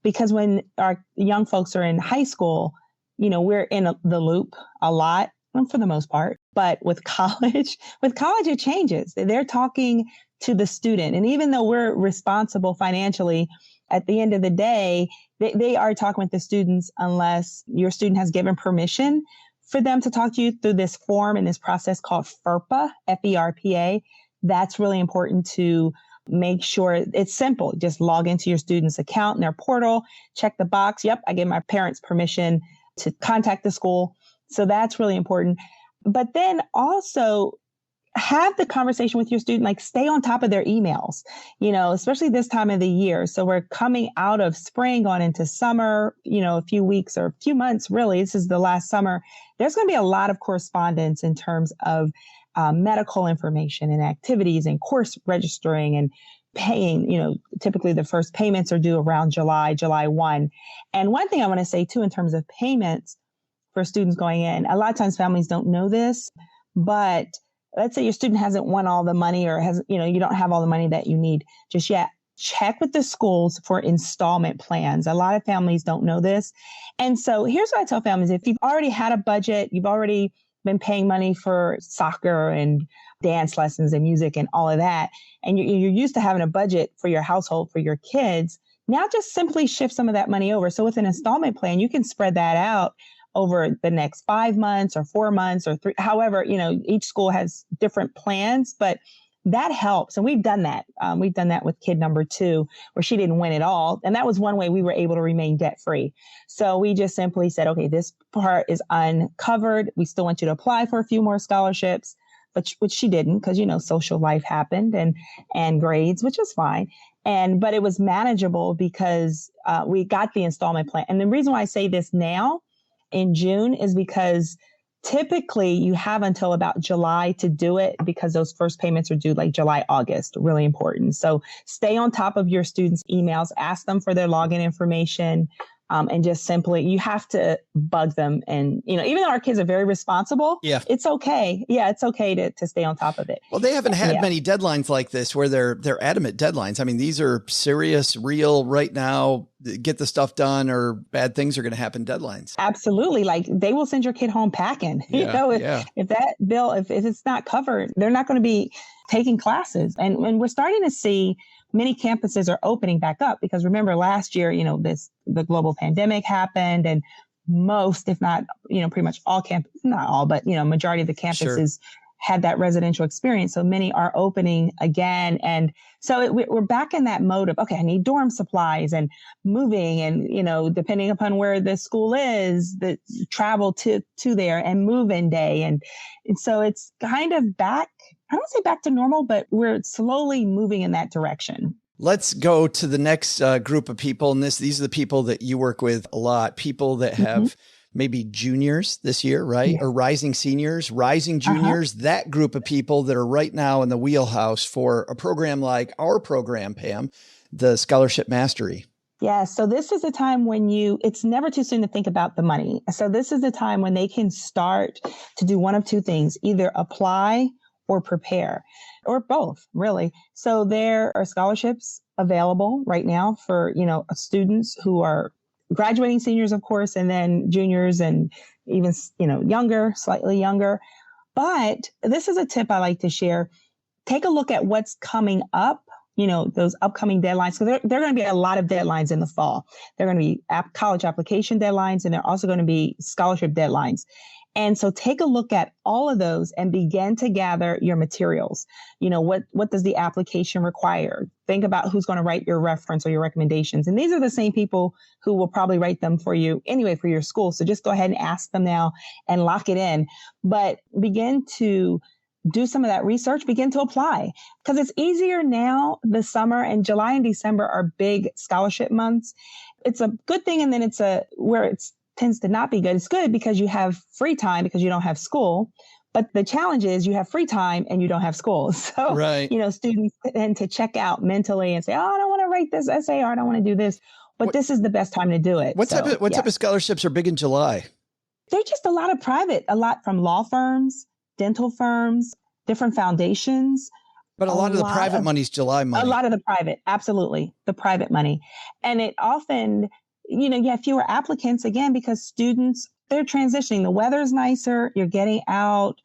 Because when our young folks are in high school, we're in the loop a lot, for the most part. But with college, it changes. They're talking to the student. And even though we're responsible financially, at the end of the day, they are talking with the students unless your student has given permission for them to talk to you through this form and this process called FERPA, F-E-R-P-A. That's really important to make sure it's simple. Just log into your student's account in their portal, check the box. Yep, I gave my parents permission to contact the school. So that's really important. But then also have the conversation with your student, like stay on top of their emails, especially this time of the year. So we're coming out of spring, going into summer, a few weeks or a few months, really. This is the last summer. There's going to be a lot of correspondence in terms of medical information and activities and course registering and paying. Typically the first payments are due around July 1. And one thing I want to say too, in terms of payments for students going in, a lot of times families don't know this, but let's say your student hasn't won all the money or you don't have all the money that you need just yet. Check with the schools for installment plans. A lot of families don't know this. And so here's what I tell families. If you've already had a budget, you've already been paying money for soccer and dance lessons and music and all of that, and you're used to having a budget for your household, for your kids, now just simply shift some of that money over. So with an installment plan, you can spread that out over the next 5 months or 4 months or 3, however, each school has different plans, but that helps. And we've done that. We've done that with kid number 2, where she didn't win it all. And that was one way we were able to remain debt free. So we just simply said, okay, this part is uncovered. We still want you to apply for a few more scholarships, which she didn't because, social life happened and grades, which was fine. But it was manageable because we got the installment plan. And the reason why I say this now in June is because typically you have until about July to do it because those first payments are due like July, August, really important. So stay on top of your students' emails, ask them for their login information, And just simply, you have to bug them. And, even though our kids are very responsible, it's okay. Yeah, it's okay to stay on top of it. Well, they haven't had many deadlines like this where they're adamant deadlines. I mean, these are serious, real, right now, get the stuff done or bad things are going to happen deadlines. Absolutely. Like they will send your kid home packing. If that bill, if it's not covered, they're not going to be taking classes. And we're starting to see many campuses are opening back up because remember last year, the global pandemic happened and most, if not, pretty much all not all, but, majority of the campuses had that residential experience. So many are opening again. And so we're back in that mode of, okay, I need dorm supplies and moving and, depending upon where the school is, the travel to there and move-in day. And so it's kind of back. I don't say back to normal, but we're slowly moving in that direction. Let's go to the next group of people. And these are the people that you work with a lot, people that have maybe juniors this year, right? Yeah. Or rising seniors, rising juniors, that group of people that are right now in the wheelhouse for a program like our program, Pam, the Scholarship Mastery. Yeah. So this is a time when it's never too soon to think about the money. So this is a time when they can start to do one of two things, either apply or prepare, or both, really. So there are scholarships available right now for, students who are graduating seniors, of course, and then juniors and even, younger, slightly younger. But this is a tip I like to share. Take a look at what's coming up, those upcoming deadlines. So there are going to be a lot of deadlines in the fall. There are going to be college application deadlines, and there are also going to be scholarship deadlines. And so take a look at all of those and begin to gather your materials. What does the application require? Think about who's going to write your reference or your recommendations. And these are the same people who will probably write them for you anyway for your school. So just go ahead and ask them now and lock it in. But begin to do some of that research, begin to apply. Because it's easier now, the summer, and July and December are big scholarship months. It's a good thing, and then it's where it's tends to not be good. It's good because you have free time because you don't have school. But the challenge is you have free time and you don't have school. So, students tend to check out mentally and say, oh, I don't want to write this essay or I don't want to do this. But this is the best time to do it. What type of scholarships are big in July? They're just a lot of private, a lot from law firms, dental firms, different foundations. But a lot of the private money's July money. A lot of the private, absolutely. The private money. And it often, you have fewer applicants again, because students, they're transitioning. The weather's nicer. You're getting out.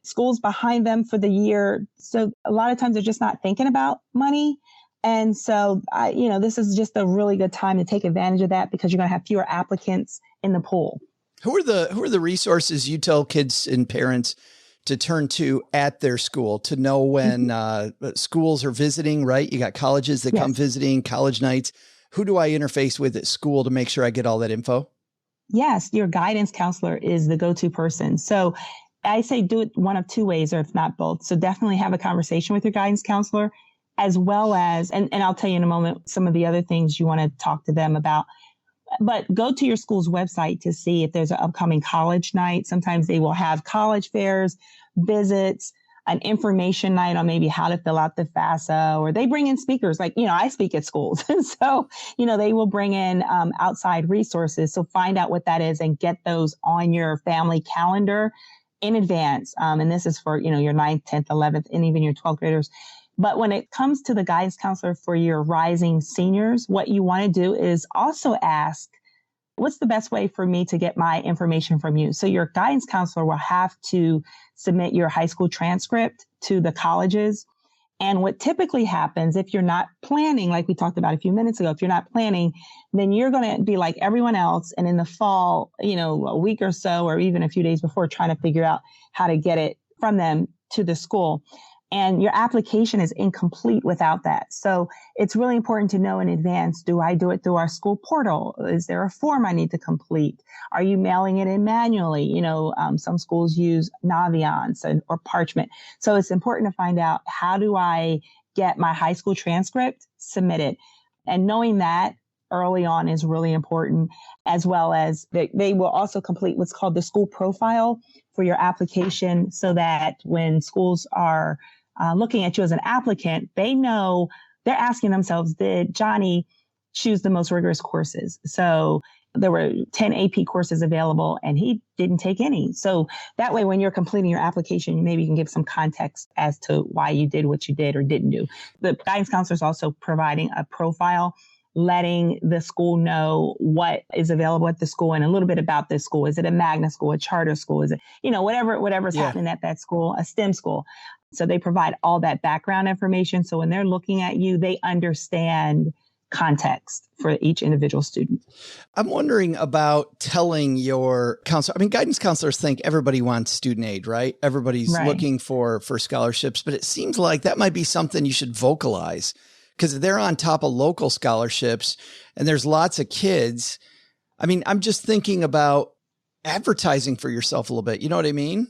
School's behind them for the year. So a lot of times they're just not thinking about money. And so, this is just a really good time to take advantage of that because you're going to have fewer applicants in the pool. Who are the resources you tell kids and parents to turn to at their school to know when schools are visiting, right? You got colleges that come visiting, college nights. Who do I interface with at school to make sure I get all that info? Yes, your guidance counselor is the go-to person. So I say do it one of two ways, or if not both. So definitely have a conversation with your guidance counselor, as well as, and I'll tell you in a moment, some of the other things you want to talk to them about. But go to your school's website to see if there's an upcoming college night. Sometimes they will have college fairs, visits, an information night on maybe how to fill out the FAFSA, or they bring in speakers. Like, I speak at schools. And so, they will bring in outside resources. So find out what that is and get those on your family calendar in advance. And this is for, your 9th, 10th, 11th, and even your 12th graders. But when it comes to the guidance counselor for your rising seniors, what you want to do is also ask, what's the best way for me to get my information from you? So your guidance counselor will have to submit your high school transcript to the colleges. And what typically happens if you're not planning, like we talked about a few minutes ago, if you're not planning, then you're going to be like everyone else. And in the fall, a week or so, or even a few days before, trying to figure out how to get it from them to the school. And your application is incomplete without that. So it's really important to know in advance, do I do it through our school portal? Is there a form I need to complete? Are you mailing it in manually? Some schools use Naviance or parchment. So it's important to find out, how do I get my high school transcript submitted? And knowing that early on is really important, as well as they will also complete what's called the school profile for your application, so that when schools are looking at you as an applicant, they know, they're asking themselves, did Johnny choose the most rigorous courses? So there were 10 AP courses available and he didn't take any. So that way, when you're completing your application, maybe you can give some context as to why you did what you did or didn't do. The guidance counselor is also providing a profile, letting the school know what is available at the school and a little bit about this school. Is it a magnet school, a charter school? Is it, whatever's happening at that school, a STEM school? So they provide all that background information. So when they're looking at you, they understand context for each individual student. I'm wondering about telling your counselor. I mean, guidance counselors think everybody wants student aid, right? Everybody's looking for scholarships, but it seems like that might be something you should vocalize, because they're on top of local scholarships and there's lots of kids. I mean, I'm just thinking about advertising for yourself a little bit. You know what I mean?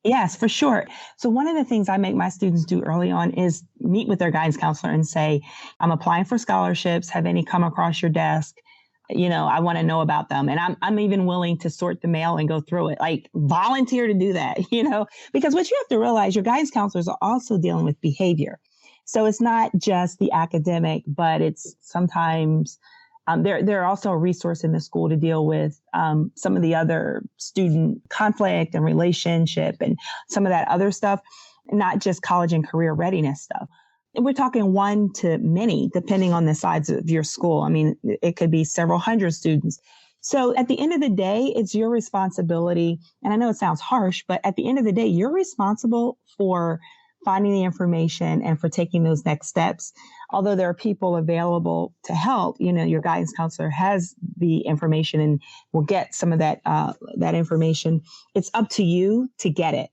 Yes, for sure. So one of the things I make my students do early on is meet with their guidance counselor and say, I'm applying for scholarships. Have any come across your desk? I want to know about them. And I'm even willing to sort the mail and go through it, like volunteer to do that, because what you have to realize, your guidance counselors are also dealing with behavior. So it's not just the academic, but it's sometimes they're also a resource in the school to deal with some of the other student conflict and relationship and some of that other stuff, not just college and career readiness stuff. And we're talking one to many, depending on the size of your school. I mean, it could be several hundred students. So at the end of the day, it's your responsibility. And I know it sounds harsh, but at the end of the day, you're responsible for finding the information and for taking those next steps. Although there are people available to help, your guidance counselor has the information and will get some of that information. It's up to you to get it.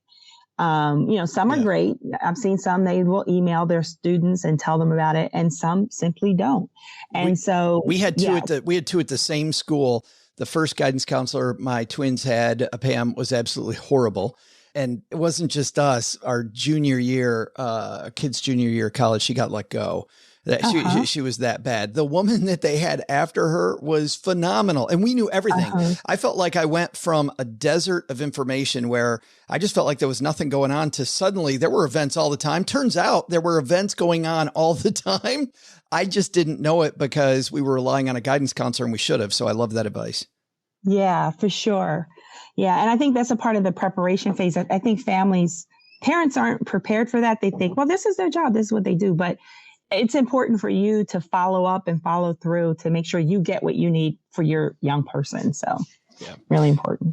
Some are great. I've seen some, they will email their students and tell them about it, and some simply don't. And we had two at the same school. The first guidance counselor my twins had, Pam, was absolutely horrible. And it wasn't just us. Our junior year, kids' junior year of college, she got let go. She was that bad. The woman that they had after her was phenomenal. And we knew everything. I felt like I went from a desert of information where I just felt like there was nothing going on to suddenly there were events all the time. Turns out there were events going on all the time. I just didn't know it because we were relying on a guidance counselor and we should have. So I love that advice. Yeah, for sure. Yeah. And I think that's a part of the preparation phase. I think parents aren't prepared for that. They think, well, this is their job. This is what they do. But it's important for you to follow up and follow through to make sure you get what you need for your young person. So really important.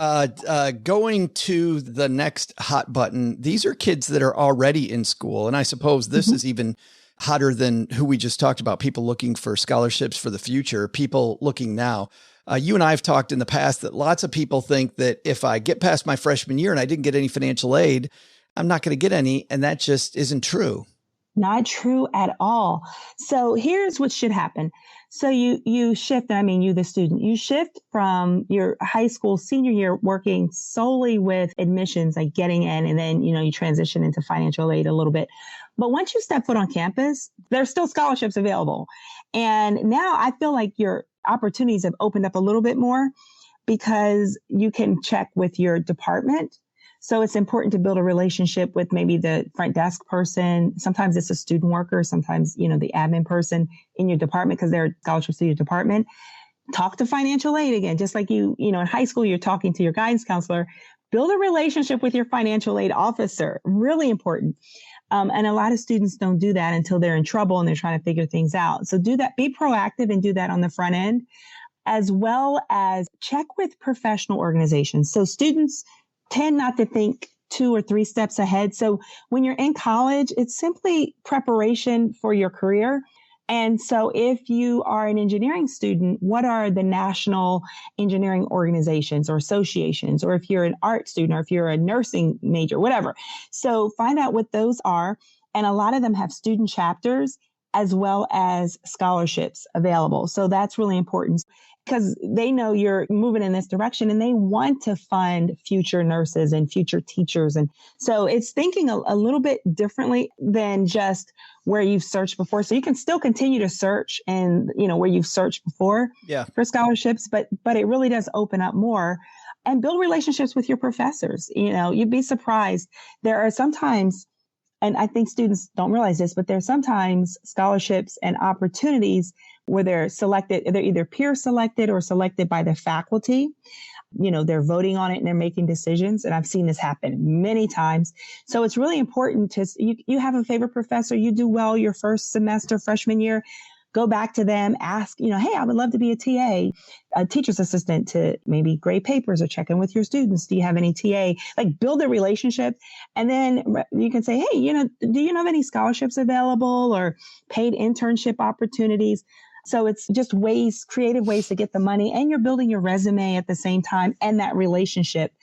Going to the next hot button. These are kids that are already in school. And I suppose this is even hotter than who we just talked about, people looking for scholarships for the future, people looking now. You and I have talked in the past that lots of people think that if I get past my freshman year and I didn't get any financial aid, I'm not going to get any. And that just isn't true. Not true at all. So here's what should happen. So you shift, and I mean, you, the student, you shift from your high school senior year working solely with admissions, like getting in, and then, you transition into financial aid a little bit. But once you step foot on campus, there's still scholarships available. And now I feel like your opportunities have opened up a little bit more because you can check with your department. So it's important to build a relationship with maybe the front desk person. Sometimes it's a student worker, sometimes, the admin person in your department because they're scholarships to your department. Talk to financial aid again, just like in high school, you're talking to your guidance counselor. Build a relationship with your financial aid officer. Really important. And a lot of students don't do that until they're in trouble and they're trying to figure things out. So do that, be proactive and do that on the front end, as well as check with professional organizations. So students tend not to think 2 or 3 steps ahead. So when you're in college, it's simply preparation for your career. And so if you are an engineering student, what are the national engineering organizations or associations? Or if you're an art student, or if you're a nursing major, whatever. So find out what those are. And a lot of them have student chapters as well as scholarships available. So that's really important because they know you're moving in this direction and they want to fund future nurses and future teachers. And so it's thinking a little bit differently than just where you've searched before. So you can still continue to search and, where you've searched before for scholarships, but it really does open up more and build relationships with your professors. You'd be surprised. There are sometimes And I think students don't realize this, but there's sometimes scholarships and opportunities where they're selected, they're either peer selected or selected by the faculty. They're voting on it and they're making decisions. And I've seen this happen many times. So it's really important you have a favorite professor, you do well your first semester, freshman year, go back to them, ask, hey, I would love to be a TA, a teacher's assistant to maybe grade papers or check in with your students. Do you have any TA? Like build a relationship. And then you can say, hey, do you know of any scholarships available or paid internship opportunities? So it's just creative ways to get the money, and you're building your resume at the same time and that relationship,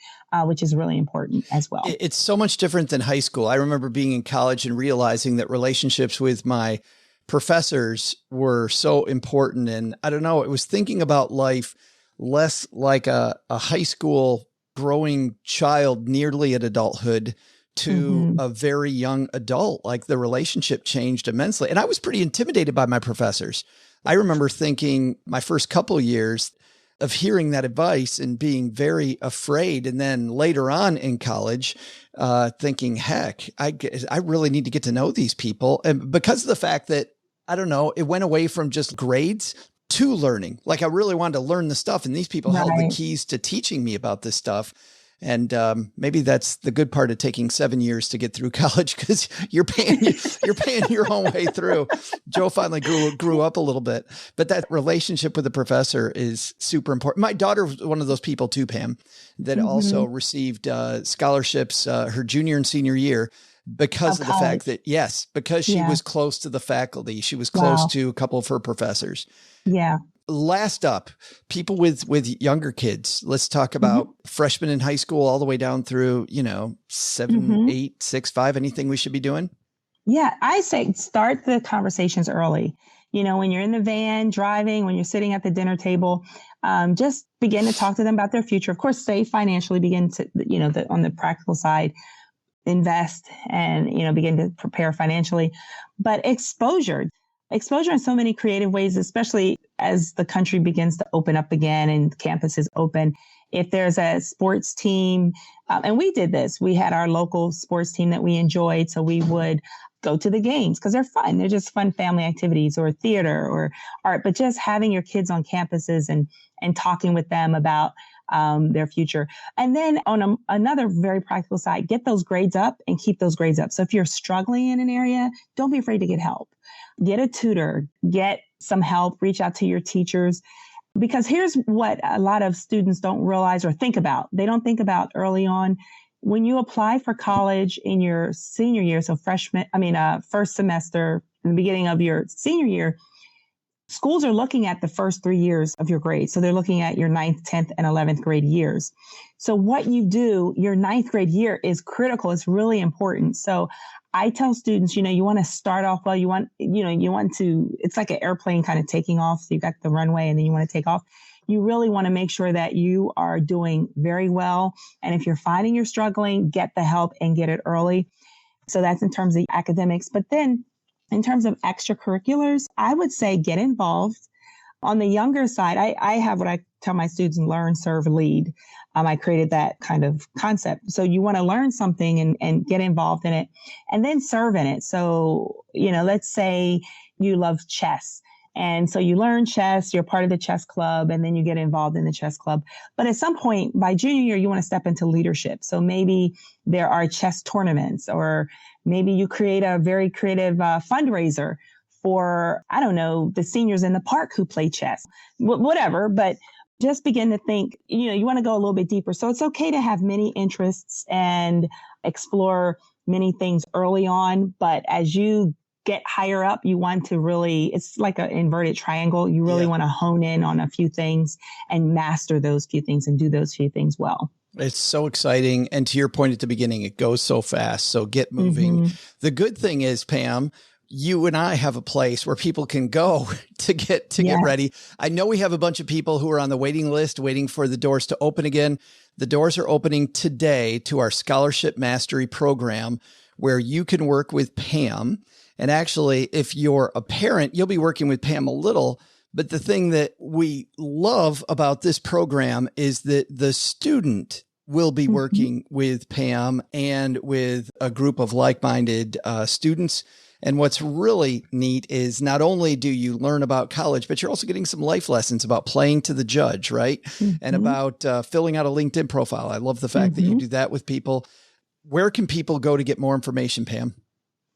which is really important as well. It's so much different than high school. I remember being in college and realizing that relationships with my professors were so important. And I don't know, it was thinking about life less like a high school growing child nearly at adulthood to a very young adult. Like the relationship changed immensely. And I was pretty intimidated by my professors. I remember thinking my first couple years of hearing that advice and being very afraid. And then later on in college, thinking, heck, I really need to get to know these people. And because of the fact that, I don't know, it went away from just grades to learning. Like I really wanted to learn the stuff, and these people held the keys to teaching me about this stuff. And maybe that's the good part of taking 7 years to get through college, because you're paying your own way through. Joe finally grew up a little bit, but that relationship with the professor is super important. My daughter was one of those people too, Pam, that also received scholarships her junior and senior year because of the fact that, because she was close to the faculty. She was close to a couple of her professors. Yeah. Last up, people with younger kids. Let's talk about freshmen in high school all the way down through, 7, 8, 6, 5, anything we should be doing? Yeah, I say start the conversations early. When you're in the van driving, when you're sitting at the dinner table, just begin to talk to them about their future. Of course, save financially, begin to, on the practical side, invest and, begin to prepare financially. But exposure in so many creative ways, especially as the country begins to open up again and campuses open. If there's a sports team, and we did this, we had our local sports team that we enjoyed. So we would go to the games because they're fun. They're just fun family activities, or theater or art, but just having your kids on campuses and talking with them about their future. And then on another very practical side, get those grades up and keep those grades up. So if you're struggling in an area, don't be afraid to get help. Get a tutor, get some help, reach out to your teachers. Because here's what a lot of students don't realize or think about. They don't think about early on. When you apply for college in your senior year, so first semester, in the beginning of your senior year, schools are looking at the first 3 years of your grade. So they're looking at your 9th, 10th, and 11th grade years. So what you do, your 9th grade year is critical. It's really important. So I tell students, you want to start off well. You want to, it's like an airplane kind of taking off. So you got the runway and then you want to take off. You really want to make sure that you are doing very well. And if you're finding you're struggling, get the help and get it early. So that's in terms of academics. But then in terms of extracurriculars, I would say get involved. On the younger side, I have what I tell my students: learn, serve, lead. I created that kind of concept. So you want to learn something and get involved in it, and then serve in it. So, let's say you love chess. And so you learn chess, you're part of the chess club, and then you get involved in the chess club. But at some point by junior year, you want to step into leadership. So maybe there are chess tournaments, or maybe you create a very creative fundraiser for, I don't know, the seniors in the park who play chess, whatever. But just begin to think, you want to go a little bit deeper. So it's okay to have many interests and explore many things early on. But as you get higher up, you want to really, it's like an inverted triangle. You really want to hone in on a few things and master those few things and do those few things well. It's so exciting. And to your point at the beginning, it goes so fast. So get moving. The good thing is, Pam, you and I have a place where people can go to get ready. I know we have a bunch of people who are on the waiting list, waiting for the doors to open again. The doors are opening today to our Scholarship Mastery program, where you can work with Pam. And actually, if you're a parent, you'll be working with Pam a little. But the thing that we love about this program is that the student will be working with Pam and with a group of like-minded students. And what's really neat is not only do you learn about college, but you're also getting some life lessons about playing to the judge, right? And about filling out a LinkedIn profile. I love the fact that you do that with people. Where can people go to get more information, Pam?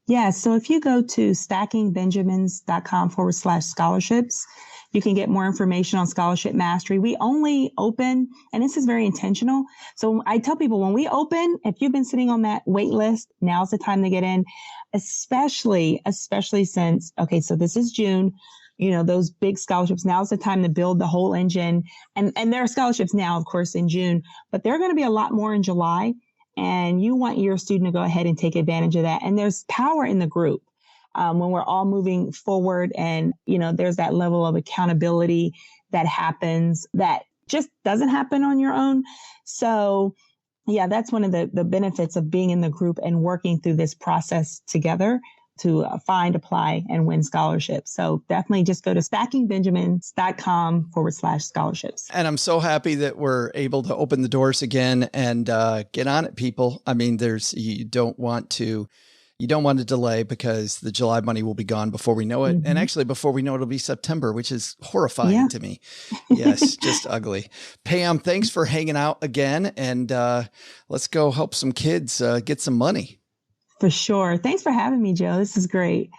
Yeah. So if you go to stackingbenjamins.com/scholarships, you can get more information on scholarship mastery. We only open, and this is very intentional. So I tell people when we open, if you've been sitting on that wait list, now's the time to get in, especially since, okay, so this is June, those big scholarships. Now's the time to build the whole engine. And there are scholarships now, of course, in June, but there are going to be a lot more in July. And you want your student to go ahead and take advantage of that. And there's power in the group. When we're all moving forward and, there's that level of accountability that happens that just doesn't happen on your own. So yeah, that's one of the benefits of being in the group and working through this process together to find, apply, and win scholarships. So definitely just go to stackingbenjamins.com/scholarships. And I'm so happy that we're able to open the doors again and get on it, people. I mean, you don't want to delay because the July money will be gone before we know it. And actually before we know it, it'll be September, which is horrifying to me. Yes, just ugly. Pam, thanks for hanging out again. And let's go help some kids get some money. For sure. Thanks for having me, Joe. This is great.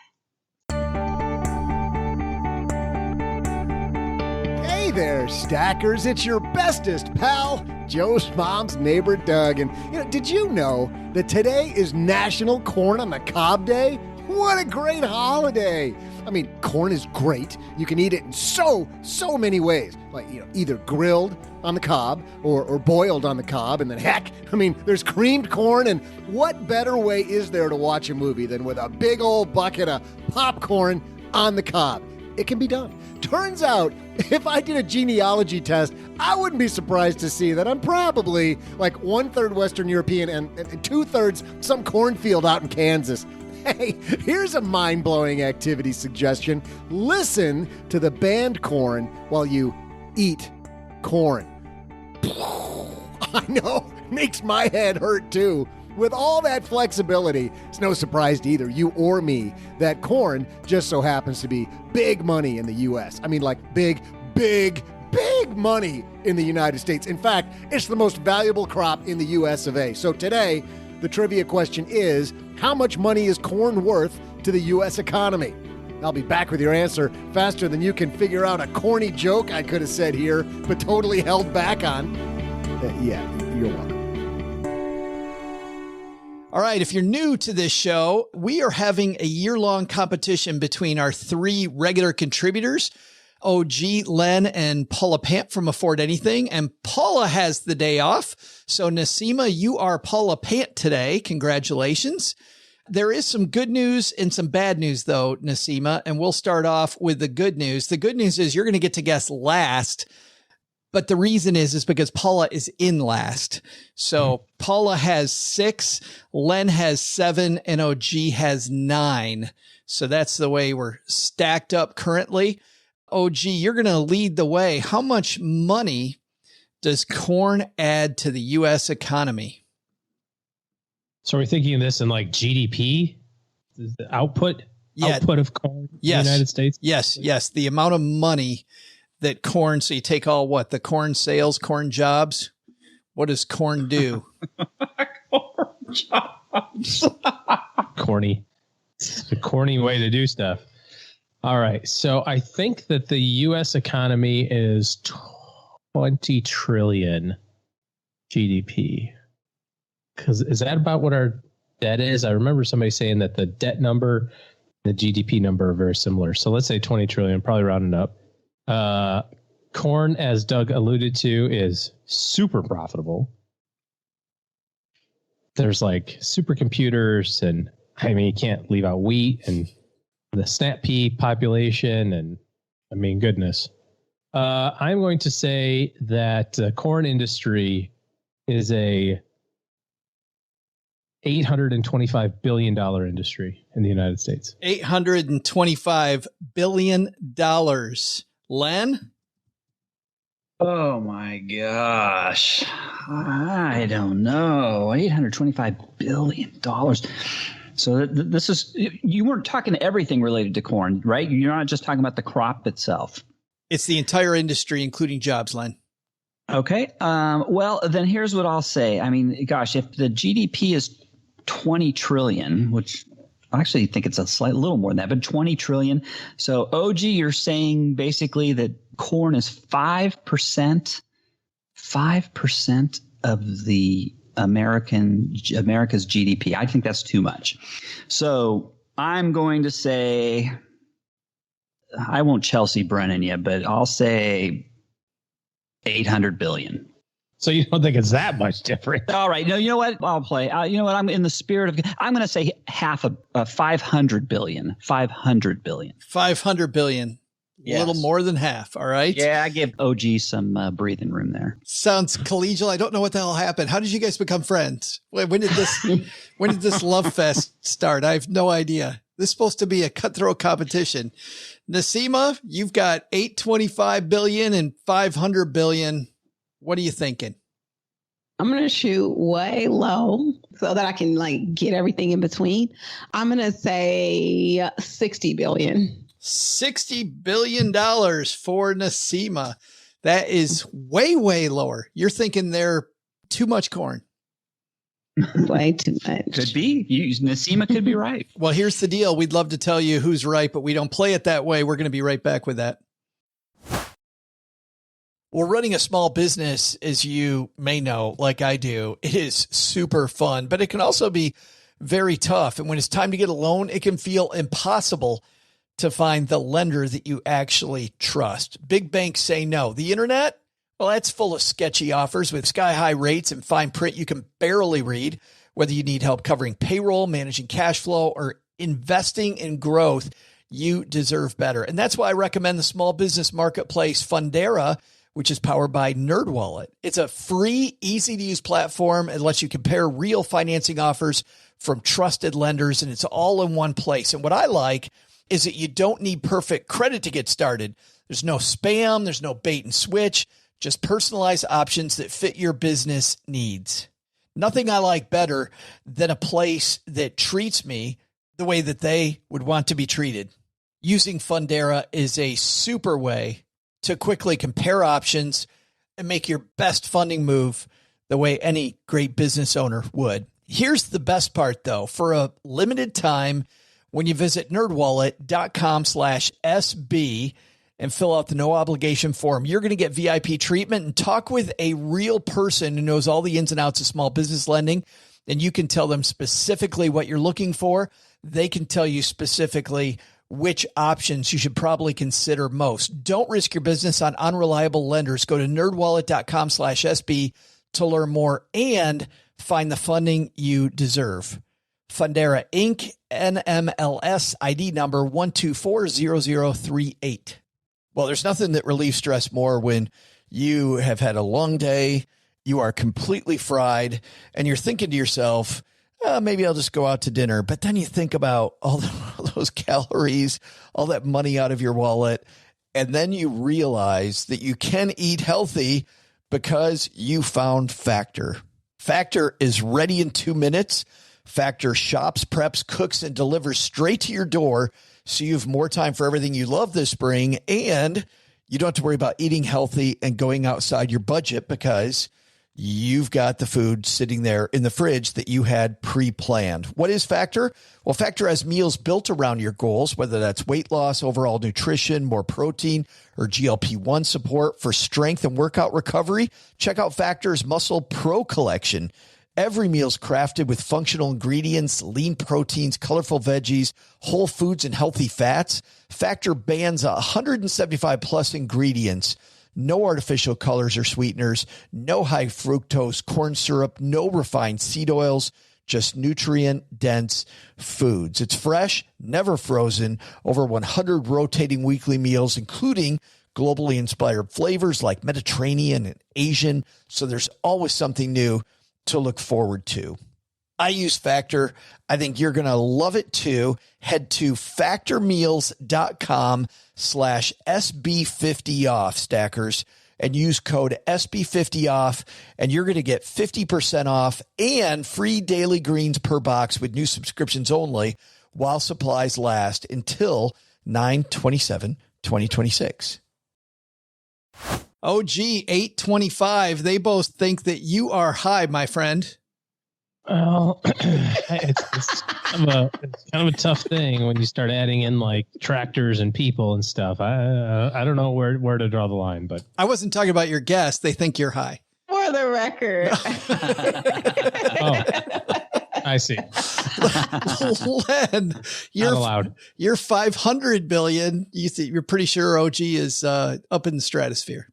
Hey there, stackers. It's your bestest pal, Joe's mom's neighbor, Doug. And, did you know that today is National Corn on the Cob Day? What a great holiday. I mean, corn is great. You can eat it in so many ways. Like, either grilled on the cob or boiled on the cob. And then heck, there's creamed corn. And what better way is there to watch a movie than with a big old bucket of popcorn on the cob? It can be done. Turns out, if I did a genealogy test, I wouldn't be surprised to see that I'm probably like 1/3 Western European and 2/3 some cornfield out in Kansas. Hey, here's a mind-blowing activity suggestion. Listen to the band Corn while you eat corn. I know, makes my head hurt too. With all that flexibility, it's no surprise to either you or me that corn just so happens to be big money in the U.S. I mean, like big money in the United States. In fact, it's the most valuable crop in the U.S. of A. So today, the trivia question is, how much money is corn worth to the U.S. economy? I'll be back with your answer faster than you can figure out a corny joke I could have said here, but totally held back on. Yeah, you're welcome. All right, if you're new to this show, we are having a year-long competition between our 3 regular contributors, OG, Len, and Paula Pant from Afford Anything. And Paula has the day off. So Naseema, you are Paula Pant today. Congratulations. There is some good news and some bad news, though, Naseema, and we'll start off with the good news. The good news is you're going to get to guess last. But the reason is because Paula is in last. So Paula has 6, Len has 7, and OG has 9. So that's the way we're stacked up currently. OG, you're going to lead the way. How much money does corn add to the U.S. economy? So we're thinking of this in like GDP, the output of corn in the United States? Yes. The amount of money that corn, so you take all the corn sales, corn jobs. What does corn do? Corn jobs. Corny. It's a corny way to do stuff. All right. So I think that the U.S. economy is 20 trillion GDP. Because is that about what our debt is? I remember somebody saying that the debt number, the GDP number are very similar. So let's say 20 trillion, probably rounding up. Corn, as Doug alluded to, is super profitable. There's like supercomputers, and you can't leave out wheat and the snap pea population, and goodness. I'm going to say that the corn industry is a $825 billion industry in the United States. $825 billion. Len? Oh my gosh. I don't know. $825 billion. So this is, you weren't talking to everything related to corn, right? You're not just talking about the crop itself. It's the entire industry, including jobs, Len. Okay. Well, then here's what I'll say. I mean, gosh, if the GDP is 20 trillion, which I actually think it's a little more than that, but 20 trillion. So OG, you're saying basically that corn is 5% of the America's GDP. I think that's too much. So I'm going to say, I won't Chelsea Brennan you, but I'll say 800 billion. So you don't think it's that much different? All right. No, you know what? I'll play. You know what? I'm in the spirit of, I'm going to say half of 500 billion. 500 billion. 500 billion. Yes. A little more than half. All right. Yeah, I give OG some breathing room there. Sounds collegial. I don't know what the hell happened. How did you guys become friends? When did this love fest start? I have no idea. This is supposed to be a cutthroat competition. Naseema, you've got 825 billion and 500 billion. What are you thinking? I'm going to shoot way low so that I can get everything in between. I'm going to say 60 billion. $60 billion for Naseema. That is way, way lower. You're thinking they're too much corn. Way too much. Could be. Naseema could be right. Well, here's the deal. We'd love to tell you who's right, but we don't play it that way. We're going to be right back with that. Well, running a small business, as you may know, like I do, it is super fun, but it can also be very tough. And when it's time to get a loan, it can feel impossible to find the lender that you actually trust. Big banks say no. The internet, well, that's full of sketchy offers with sky-high rates and fine print you can barely read. Whether you need help covering payroll, managing cash flow, or investing in growth, you deserve better. And that's why I recommend the small business marketplace Fundera, which is powered by NerdWallet. It's a free, easy-to-use platform. It lets you compare real financing offers from trusted lenders, and it's all in one place. And what I like is that you don't need perfect credit to get started. There's no spam. There's no bait and switch. Just personalized options that fit your business needs. Nothing I like better than a place that treats me the way that they would want to be treated. Using Fundera is a super way to quickly compare options and make your best funding move the way any great business owner would. Here's the best part, though. For a limited time, when you visit nerdwallet.com/SB and fill out the no obligation form, you're going to get VIP treatment and talk with a real person who knows all the ins and outs of small business lending. And you can tell them specifically what you're looking for. They can tell you specifically which options you should probably consider most. Don't risk your business on unreliable lenders. Go to nerdwallet.com/SB to learn more and find the funding you deserve. Fundera Inc. NMLS ID number 1240038. Well, there's nothing that relieves stress more when you have had a long day, you are completely fried, and you're thinking to yourself, maybe I'll just go out to dinner. But then you think about all those calories, all that money out of your wallet, and then you realize that you can eat healthy because you found Factor. Factor is ready in 2 minutes. Factor shops, preps, cooks, and delivers straight to your door, so you have more time for everything you love this spring, and you don't have to worry about eating healthy and going outside your budget because you've got the food sitting there in the fridge that you had pre-planned. What is Factor? Well, Factor has meals built around your goals, whether that's weight loss, overall nutrition, more protein, or GLP-1 support for strength and workout recovery. Check out Factor's Muscle Pro collection. Every meal's crafted with functional ingredients, lean proteins, colorful veggies, whole foods, and healthy fats. Factor bans 175 plus ingredients. No artificial colors or sweeteners, no high fructose corn syrup, no refined seed oils, just nutrient-dense foods. It's fresh, never frozen, over 100 rotating weekly meals, including globally inspired flavors like Mediterranean and Asian, so there's always something new to look forward to. I use Factor. I think you're going to love it too. Head to factormeals.com/SB50 off, stackers, and use code SB50OFF, and you're going to get 50% off and free daily greens per box with new subscriptions only while supplies last until 9/27/2026. OG 825. They both think that you are high, my friend. Well, it's kind of a tough thing when you start adding in like tractors and people and stuff. I don't know where to draw the line, but I wasn't talking about your guests. They think you're high. For the record. Oh, I see. Len, Not allowed. You're 500 billion. You're pretty sure OG is up in the stratosphere.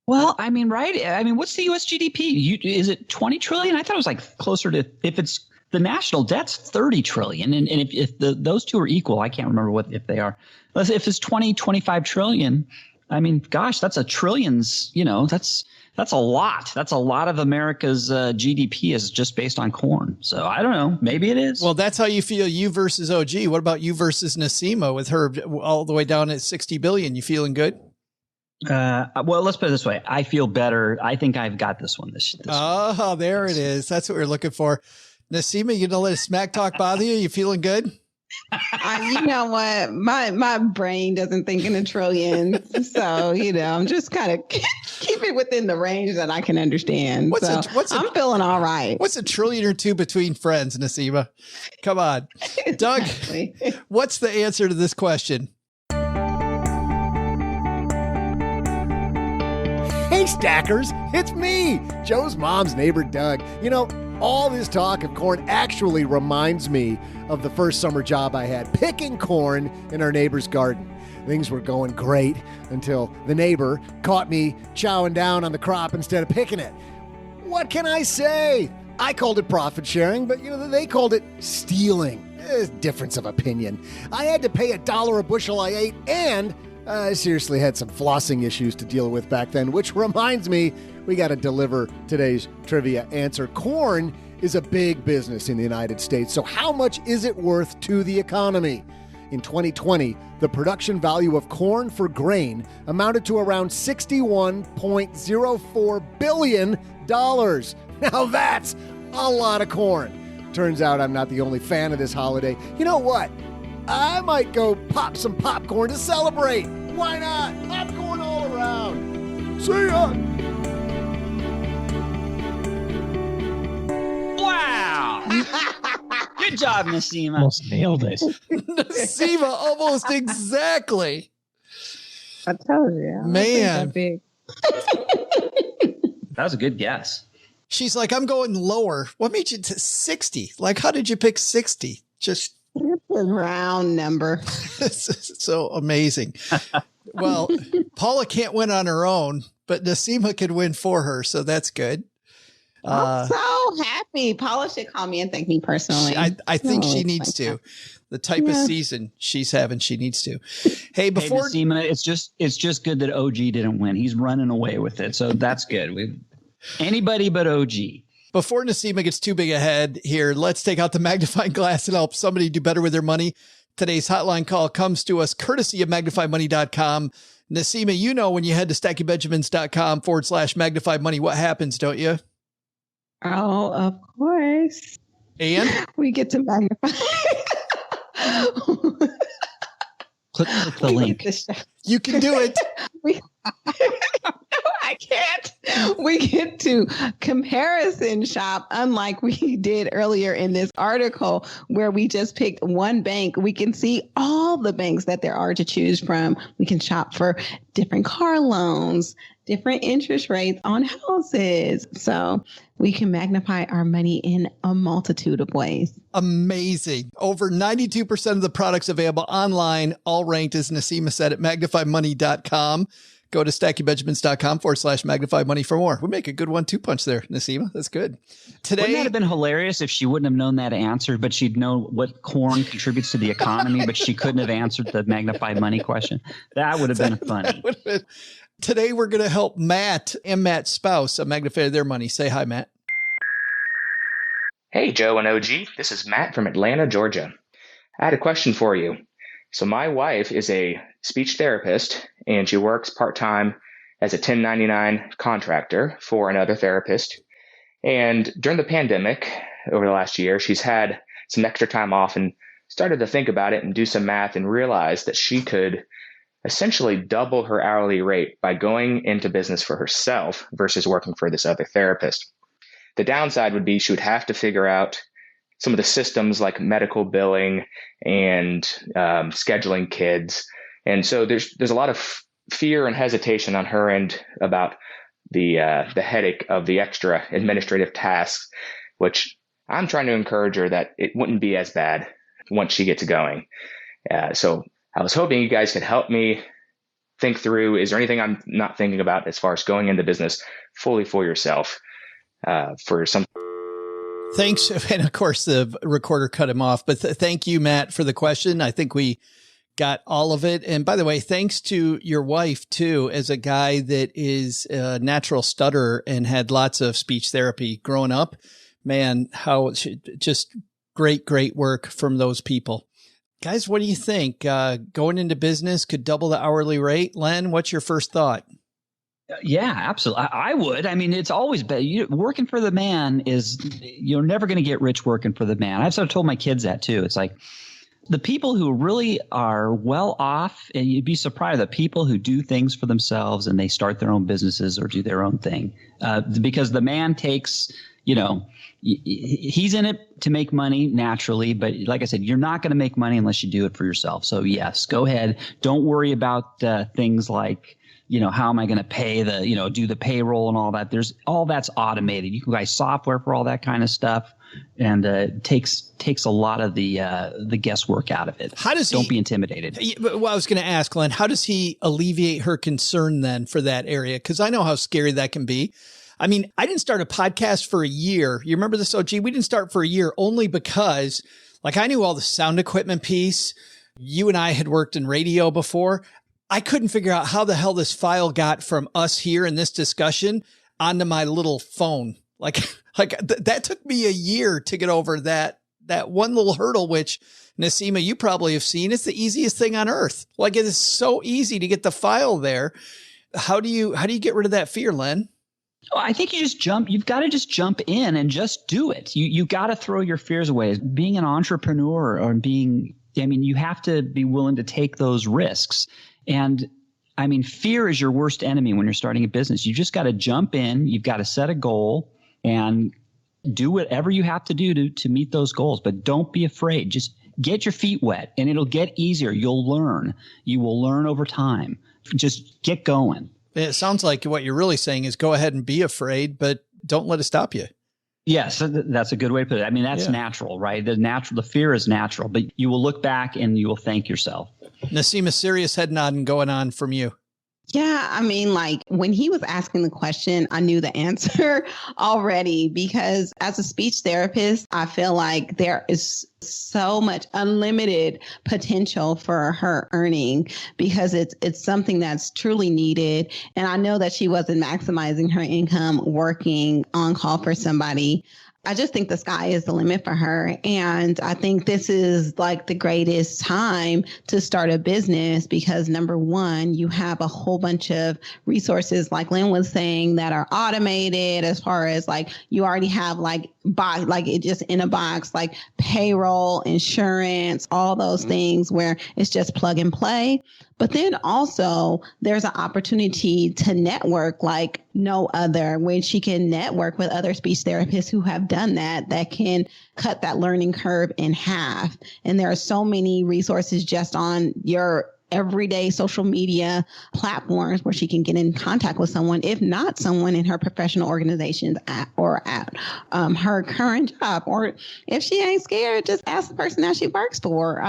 Well, I mean, right? I mean, what's the U.S. GDP? Is it 20 trillion? I thought it was like closer to, if it's the national debt's 30 trillion. And if those two are equal, I can't remember if they are. If it's 25 trillion, I mean, gosh, that's a trillions, that's a lot. That's a lot of America's GDP is just based on corn. So I don't know. Maybe it is. Well, that's how you feel, you versus OG. What about you versus Naseema with her all the way down at 60 billion? You feeling good? Well, let's put it this way. I feel better. I think I've got this one. This Oh, there it is. That's what we're looking for. Naseema, you don't let a smack talk bother you? You feeling good? You know what? My brain doesn't think in a trillion. So, I'm just kind of keep it within the range that I can understand. I'm feeling all right. What's a trillion or two between friends, Naseema? Come on. Doug, what's the answer to this question? Hey, Stackers, it's me, Joe's mom's neighbor, Doug. All this talk of corn actually reminds me of the first summer job I had, picking corn in our neighbor's garden. Things were going great until the neighbor caught me chowing down on the crop instead of picking it. What can I say? I called it profit sharing, but they called it stealing. Difference of opinion. I had to pay $1 a bushel I ate, and I seriously had some flossing issues to deal with back then, which reminds me, we got to deliver today's trivia answer. Corn is a big business in the United States, so how much is it worth to the economy? In 2020, the production value of corn for grain amounted to around $61.04 billion. Now that's a lot of corn. Turns out I'm not the only fan of this holiday. You know what? I might go pop some popcorn to celebrate. Why not? Popcorn all around. See ya. Wow. Good job, Naseema. Almost nailed it. Naseema, almost exactly. I told you. Man. Big. That was a good guess. She's like, I'm going lower. What made you to 60? Like, how did you pick 60? Just It's a round number. so amazing. Well, Paula can't win on her own, but Naseema can win for her. So that's good. I'm so happy. Paula should call me and thank me personally. I think she needs to. The type of season she's having, she needs to. Hey, before Naseema, it's just good that OG didn't win. He's running away with it. So that's good. Anybody but OG. Before Naseema gets too big ahead here, let's take out the magnifying glass and help somebody do better with their money. Today's hotline call comes to us courtesy of MagnifyMoney.com. Naseema, when you head to StackyBenjamins.com/MagnifyMoney, what happens, don't you? Oh, of course. And we get to magnify. Click the link. You can do it. No, I can't. We get to comparison shop, unlike we did earlier in this article where we just picked one bank. We can see all the banks that there are to choose from. We can shop for different car loans, different interest rates on houses. So we can magnify our money in a multitude of ways. Amazing. Over 92% of the products available online, all ranked, as Naseema said, at MagnifyMoney.com. Go to StackyBenjamins.com/MagnifyMoney for more. We make a good 1-2 punch there, Naseema. That's good. Today, wouldn't that have been hilarious if she wouldn't have known that answer, but she'd know what corn contributes to the economy, but she couldn't have answered the Magnify Money question? That would have been funny. Today, we're going to help Matt and Matt's spouse magnify their money. Say hi, Matt. Hey, Joe and OG. This is Matt from Atlanta, Georgia. I had a question for you. So my wife is a speech therapist, and she works part-time as a 1099 contractor for another therapist. And during the pandemic over the last year, she's had some extra time off and started to think about it and do some math and realized that she could essentially double her hourly rate by going into business for herself versus working for this other therapist. The downside would be she would have to figure out some of the systems like medical billing and scheduling kids. And so there's a lot of fear and hesitation on her end about the headache of the extra administrative tasks, which I'm trying to encourage her that it wouldn't be as bad once she gets going. So I was hoping you guys could help me think through, is there anything I'm not thinking about as far as going into business fully for yourself for some. Thanks. And of course, the recorder cut him off. But thank you, Matt, for the question. I think we got all of it. And by the way, thanks to your wife, too, as a guy that is a natural stutterer and had lots of speech therapy growing up. Man, how just great work from those people. Guys, what do you think? Going into business could double the hourly rate. Len, what's your first thought? Yeah, absolutely. I would. I mean, it's always better. Working for the man you're never going to get rich working for the man. I've sort of told my kids that too. It's like the people who really are well off, and you'd be surprised, the people who do things for themselves and they start their own businesses or do their own thing, because the man takes, he's in it to make money naturally. But like I said, you're not going to make money unless you do it for yourself. So yes, go ahead. Don't worry about things like, how am I going to pay do the payroll and all that? All that's automated. You can buy software for all that kind of stuff, and it takes a lot of the guesswork out of it. Don't be intimidated. Well, I was going to ask, Glenn, how does he alleviate her concern then for that area? Because I know how scary that can be. I mean, I didn't start a podcast for a year. You remember this, OG? We didn't start for a year only because, I knew all the sound equipment piece. You and I had worked in radio before. I couldn't figure out how the hell this file got from us here in this discussion onto my little phone. That took me a year to get over that one little hurdle, which, Naseema, you probably have seen. It's the easiest thing on earth. It is so easy to get the file there. How do you get rid of that fear, Len? I think you've got to just jump in and just do it. You got to throw your fears away. Being an entrepreneur you have to be willing to take those risks. And fear is your worst enemy when you're starting a business. You just got to jump in. You've got to set a goal and do whatever you have to do to meet those goals. But don't be afraid. Just get your feet wet and it'll get easier. You'll learn. You will learn over time. Just get going. It sounds like what you're really saying is go ahead and be afraid, but don't let it stop you. Yes, that's a good way to put it. That's natural, right? The fear is natural, but you will look back and you will thank yourself. Naseema, serious head nodding going on from you. Yeah, when he was asking the question, I knew the answer already, because as a speech therapist, I feel like there is so much unlimited potential for her earning, because it's something that's truly needed. And I know that she wasn't maximizing her income working on call for somebody. I just think the sky is the limit for her. And I think this is the greatest time to start a business, because number one, you have a whole bunch of resources, like Len was saying, that are automated, as far as you already have it just in a box, payroll, insurance, all those things where it's just plug and play. But then also there's an opportunity to network like no other, when she can network with other speech therapists who have done that can cut that learning curve in half. And there are so many resources just on your everyday social media platforms where she can get in contact with someone, if not someone in her professional organizations or at her current job. Or if she ain't scared, just ask the person that she works for.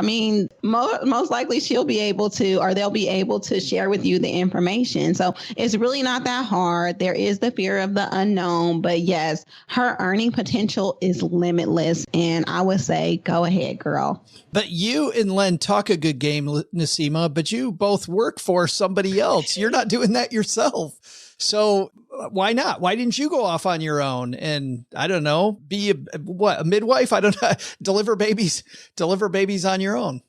Most likely she'll be able to, or they'll be able to share with you the information. So it's really not that hard. There is the fear of the unknown, but yes, her earning potential is limitless. And I would say, go ahead, girl. But you and Len talk a good game, Naseema, but you both work for somebody else. You're not doing that yourself. So why not? Why didn't you go off on your own and, I don't know, be a midwife? I don't know. Deliver babies on your own.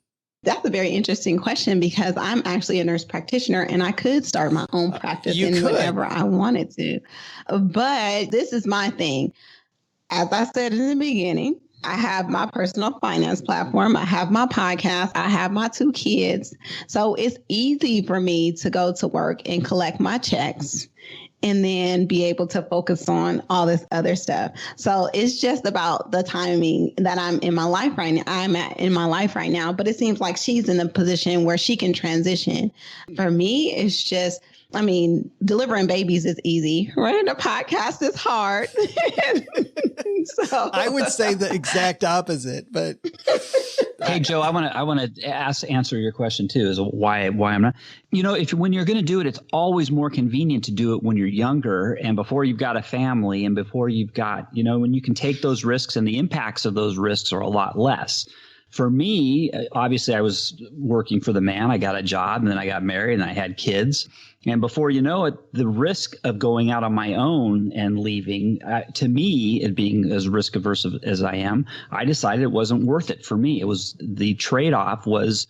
That's a very interesting question because I'm actually a nurse practitioner and I could start my own practice whenever I wanted to. But this is my thing. As I said in the beginning, I have my personal finance platform. I have my podcast. I have my 2 kids. So it's easy for me to go to work and collect my checks and then be able to focus on all this other stuff. So it's just about the timing that I'm in my life right now. I'm at in my life right now, but it seems like she's in a position where she can transition. For me, it's just, I mean, delivering babies is easy. Running a podcast is hard. So I would say the exact opposite, but hey, Joe, I want to answer your question too. Is why I'm not. When you're going to do it, it's always more convenient to do it when you're younger and before you've got a family and before you've got, when you can take those risks and the impacts of those risks are a lot less. For me, obviously, I was working for the man. I got a job and then I got married and I had kids. And before you know it, the risk of going out on my own and leaving, to me, it being as risk averse as I am, I decided it wasn't worth it for me. It was the trade-off was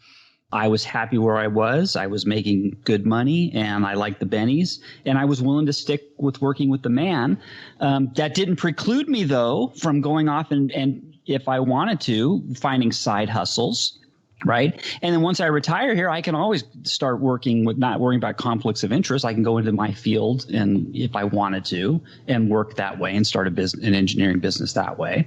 I was happy where I was making good money and I liked the bennies and I was willing to stick with working with the man. That didn't preclude me, though, from going off and if I wanted to, finding side hustles. Right. And then once I retire here, I can always start working with not worrying about conflicts of interest. I can go into my field and if I wanted to and work that way and start an engineering business that way.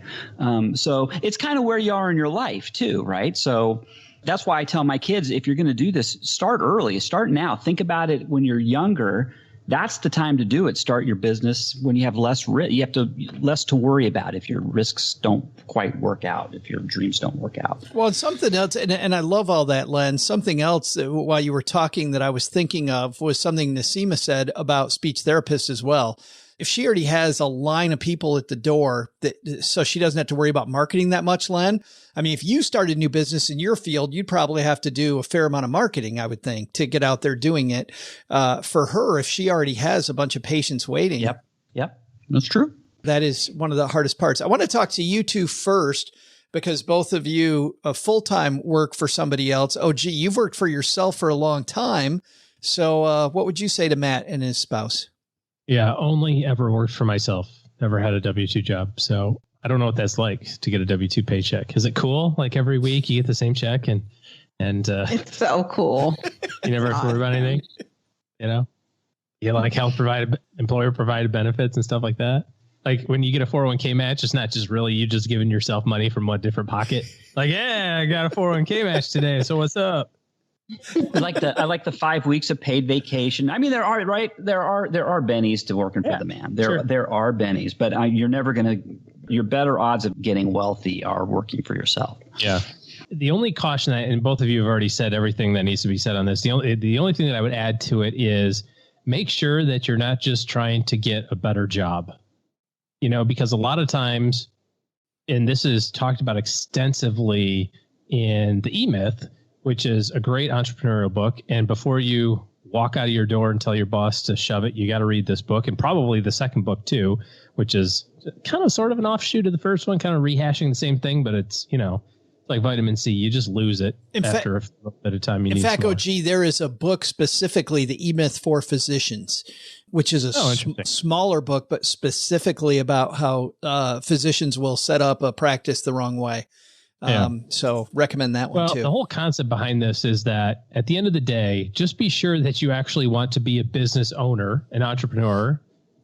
So it's kind of where you are in your life, too. Right. So that's why I tell my kids, if you're going to do this, start early, start now. Think about it when you're younger. That's the time to do it. Start your business when you have less risk. You have less to worry about if your risks don't quite work out, if your dreams don't work out. Well, and something else, and I love all that, Len. Something else while you were talking that I was thinking of was something Naseema said about speech therapists as well. If she already has a line of people at the door, so she doesn't have to worry about marketing that much, Len. I mean, if you started a new business in your field, you'd probably have to do a fair amount of marketing, I would think, to get out there doing it. For her, if she already has a bunch of patients waiting. Yep. That's true. That is one of the hardest parts. I want to talk to you two first because both of you full-time work for somebody else. Oh, gee, you've worked for yourself for a long time. So what would you say to Matt and his spouse? Yeah, only ever worked for myself. Never had a W-2 job. So I don't know what that's like to get a W-2 paycheck. Is it cool? Like every week you get the same check and it's so cool. You never have to worry about anything, You like employer provided benefits and stuff like that. Like when you get a 401k match, it's not just really you just giving yourself money from one different pocket. Like, yeah, I got a 401k match today. So what's up? I like the 5 weeks of paid vacation. I mean, there are bennies to working for the man. There are bennies, but your better odds of getting wealthy are working for yourself. Yeah. The only caution and both of you have already said everything that needs to be said on this. The only thing that I would add to it is make sure that you're not just trying to get a better job, because a lot of times, and this is talked about extensively in the E-Myth, which is a great entrepreneurial book. And before you walk out of your door and tell your boss to shove it, you got to read this book and probably the second book too, which is kind of sort of an offshoot of the first one, kind of rehashing the same thing, but it's, like vitamin C. You just lose it after a bit of time. In fact, there is a book specifically, the E-Myth for Physicians, which is a smaller book, but specifically about how physicians will set up a practice the wrong way. So recommend that one too. The whole concept behind this is that at the end of the day, just be sure that you actually want to be a business owner, an entrepreneur,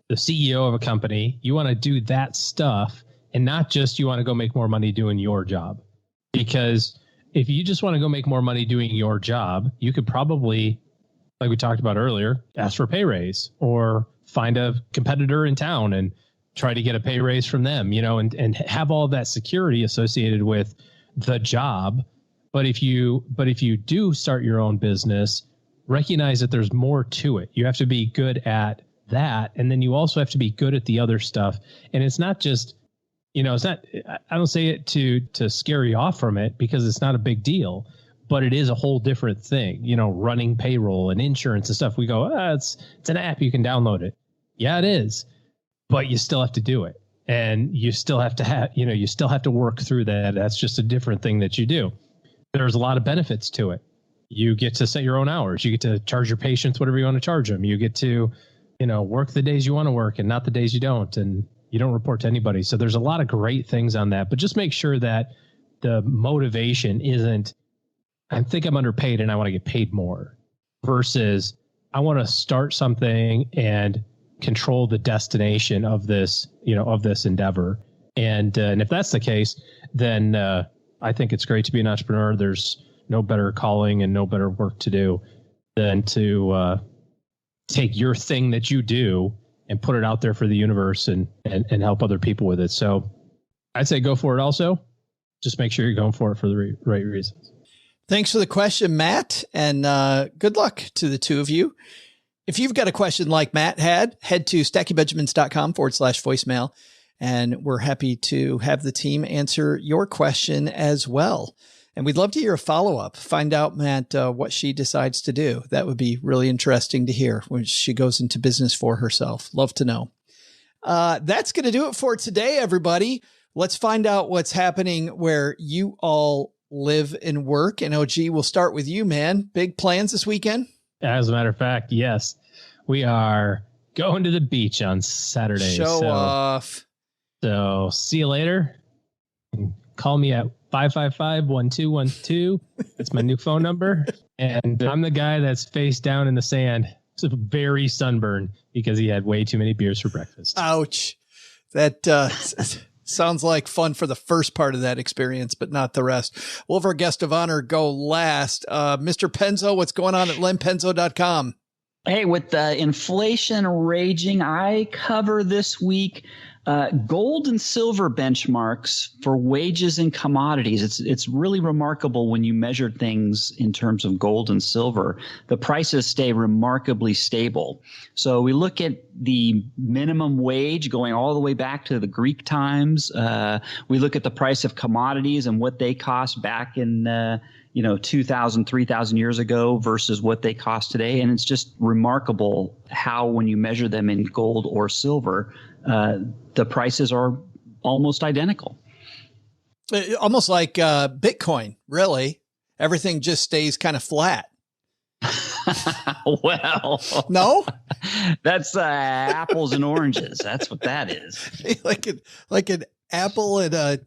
the CEO of a company. You want to do that stuff and not just you want to go make more money doing your job. Because if you just want to go make more money doing your job, you could probably, like we talked about earlier, ask for a pay raise or find a competitor in town and try to get a pay raise from them, and have all that security associated with the job. But if you do start your own business, recognize that there's more to it. You have to be good at that. And then you also have to be good at the other stuff. And it's not just, it's not, I don't say it to scare you off from it because it's not a big deal, but it is a whole different thing, running payroll and insurance and stuff. We go, it's an app. You can download it. Yeah, it is. But you still have to do it. And you still have to you still have to work through that. That's just a different thing that you do. there's a lot of benefits to it. You get to set your own hours. You get to charge your patients whatever you want to charge them. You get to, work the days you want to work and not the days you don't. And you don't report to anybody. So there's a lot of great things on that. But just make sure that the motivation isn't, I think I'm underpaid and I want to get paid more, versus I want to start something and control the destination of this, of this endeavor. And if that's the case, then I think it's great to be an entrepreneur. There's no better calling and no better work to do than to take your thing that you do and put it out there for the universe and help other people with it. So I'd say go for it also. Just make sure you're going for it for the right reasons. Thanks for the question, Matt, and good luck to the two of you. If you've got a question like Matt had, head to stackingbenjamins.com/voicemail, and we're happy to have the team answer your question as well. And we'd love to hear a follow-up, find out, Matt, what she decides to do. That would be really interesting to hear when she goes into business for herself. Love to know. That's going to do it for today, everybody. Let's find out what's happening where you all live and work. And OG, we'll start with you, man. Big plans this weekend? As a matter of fact, yes. We are going to the beach on Saturday. Show off. So see you later. Call me at 555-1212. That's my new phone number. And I'm the guy that's face down in the sand. It's very sunburned because he had way too many beers for breakfast. Ouch. That sounds like fun for the first part of that experience, but not the rest. We'll have our guest of honor go last. Mr. Penzo, what's going on at lenpenzo.com? Hey, with the inflation raging, I cover this week gold and silver benchmarks for wages and commodities. It's really remarkable when you measure things in terms of gold and silver. The prices stay remarkably stable. So we look at the minimum wage going all the way back to the Greek times. We look at the price of commodities and what they cost back in 2,000, 3,000 years ago versus what they cost today. And it's just remarkable how when you measure them in gold or silver, the prices are almost identical. Almost like Bitcoin, really. Everything just stays kind of flat. Well, no, that's apples and oranges. That's what that is. like an apple and a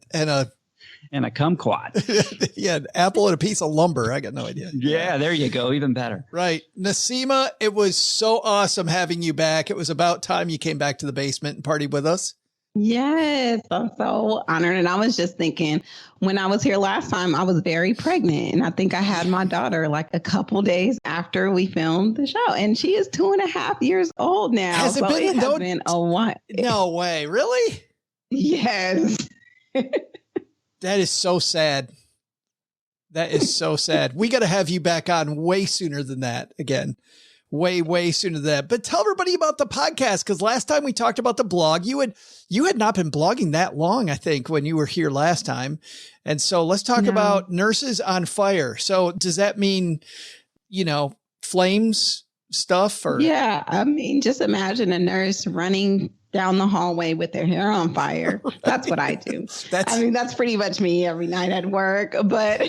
kumquat. Yeah, an apple and a piece of lumber. I got no idea. Yeah, there you go. Even better. Right. Naseema, it was so awesome having you back. It was about time you came back to the basement and partied with us. Yes, I'm so honored. And I was just thinking, when I was here last time, I was very pregnant. And I think I had my daughter like a couple days after we filmed the show. And she is 2.5 years old now. Has it been a while? No way. Really? Yes. That is so sad. That is so sad. We got to have you back on way sooner than that again. Way sooner than that. But tell everybody about the podcast, because last time we talked about the blog, you had not been blogging that long, I think, when you were here last time. And so let's talk about Nurses on Fire. So does that mean, flames stuff? Or yeah, I mean, just imagine a nurse running down the hallway with their hair on fire. That's what I do. That's pretty much me every night at work. But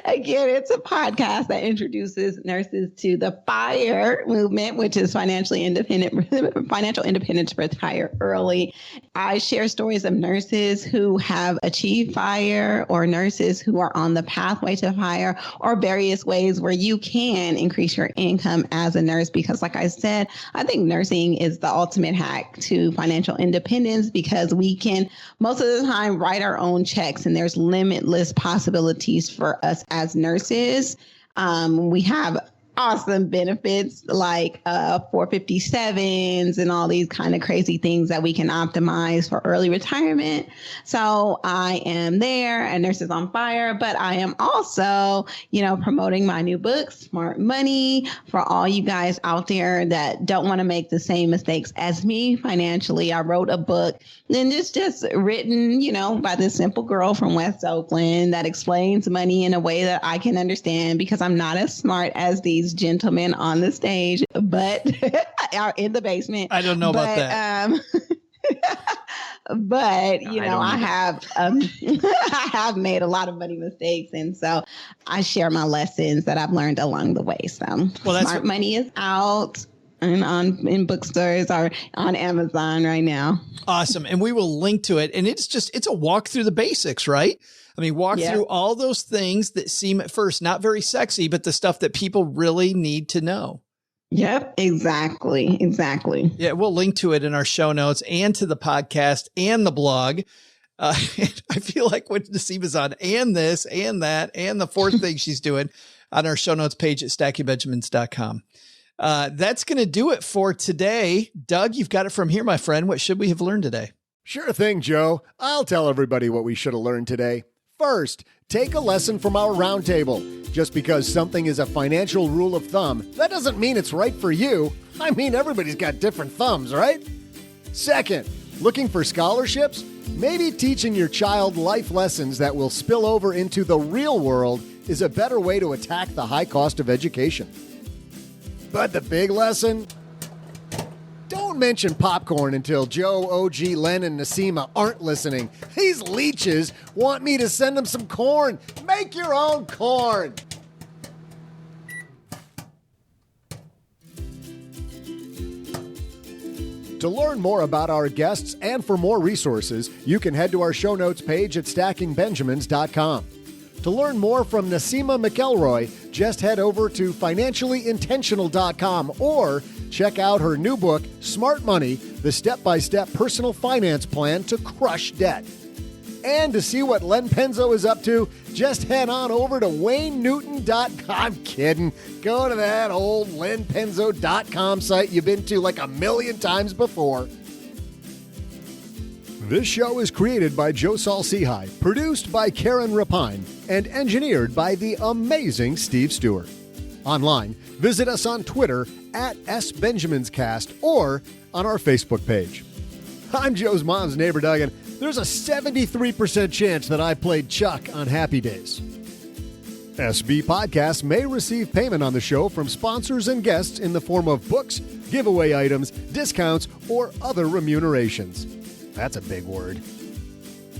again, it's a podcast that introduces nurses to the FIRE movement, which is financial independence to retire early. I share stories of nurses who have achieved FIRE or nurses who are on the pathway to FIRE, or various ways where you can increase your income as a nurse. Because like I said, I think nursing is the ultimate hack to financial independence, because we can most of the time write our own checks, and there's limitless possibilities for us as nurses. We have awesome benefits like 457s and all these kind of crazy things that we can optimize for early retirement. So I am there at Nurses on Fire, but I am also, promoting my new book, Smart Money, for all you guys out there that don't want to make the same mistakes as me financially. I wrote a book, and it's just written, by this simple girl from West Oakland that explains money in a way that I can understand, because I'm not as smart as these gentlemen on the stage, but are in the basement. I don't know about that. But I have I have made a lot of money mistakes, and so I share my lessons that I've learned along the way. So Smart Money is out and in bookstores or on Amazon right now. Awesome. And we will link to it. And it's a walk through the basics, right? I mean, walk through all those things that seem at first not very sexy, but the stuff that people really need to know. Yep, exactly. Yeah, we'll link to it in our show notes and to the podcast and the blog. I feel like when Naseema's on and this and that and the fourth thing she's doing on our show notes page at stackingbenjamins.com. That's going to do it for today. Doug, you've got it from here, my friend. What should we have learned today? Sure thing, Joe. I'll tell everybody what we should have learned today. First, take a lesson from our roundtable. Just because something is a financial rule of thumb, that doesn't mean it's right for you. I mean, everybody's got different thumbs, right? Second, looking for scholarships? Maybe teaching your child life lessons that will spill over into the real world is a better way to attack the high cost of education. But the big lesson? Don't mention popcorn until Joe, OG, Len, and Naseema aren't listening. These leeches want me to send them some corn. Make your own corn. To learn more about our guests and for more resources, you can head to our show notes page at stackingbenjamins.com. To learn more from Naseema McElroy, just head over to financiallyintentional.com or check out her new book, Smart Money, the step-by-step personal finance plan to crush debt. And to see what Len Penzo is up to, just head on over to WayneNewton.com. I'm kidding. Go to that old LenPenzo.com site you've been to like 1,000,000 times before. This show is created by Joe Saul-Sehy, produced by Karen Rapine, and engineered by the amazing Steve Stewart. Online, visit us on Twitter at SBenjaminsCast or on our Facebook page. I'm Joe's mom's neighbor, Doug, and there's a 73% chance that I played Chuck on Happy Days. SB Podcasts may receive payment on the show from sponsors and guests in the form of books, giveaway items, discounts, or other remunerations. That's a big word.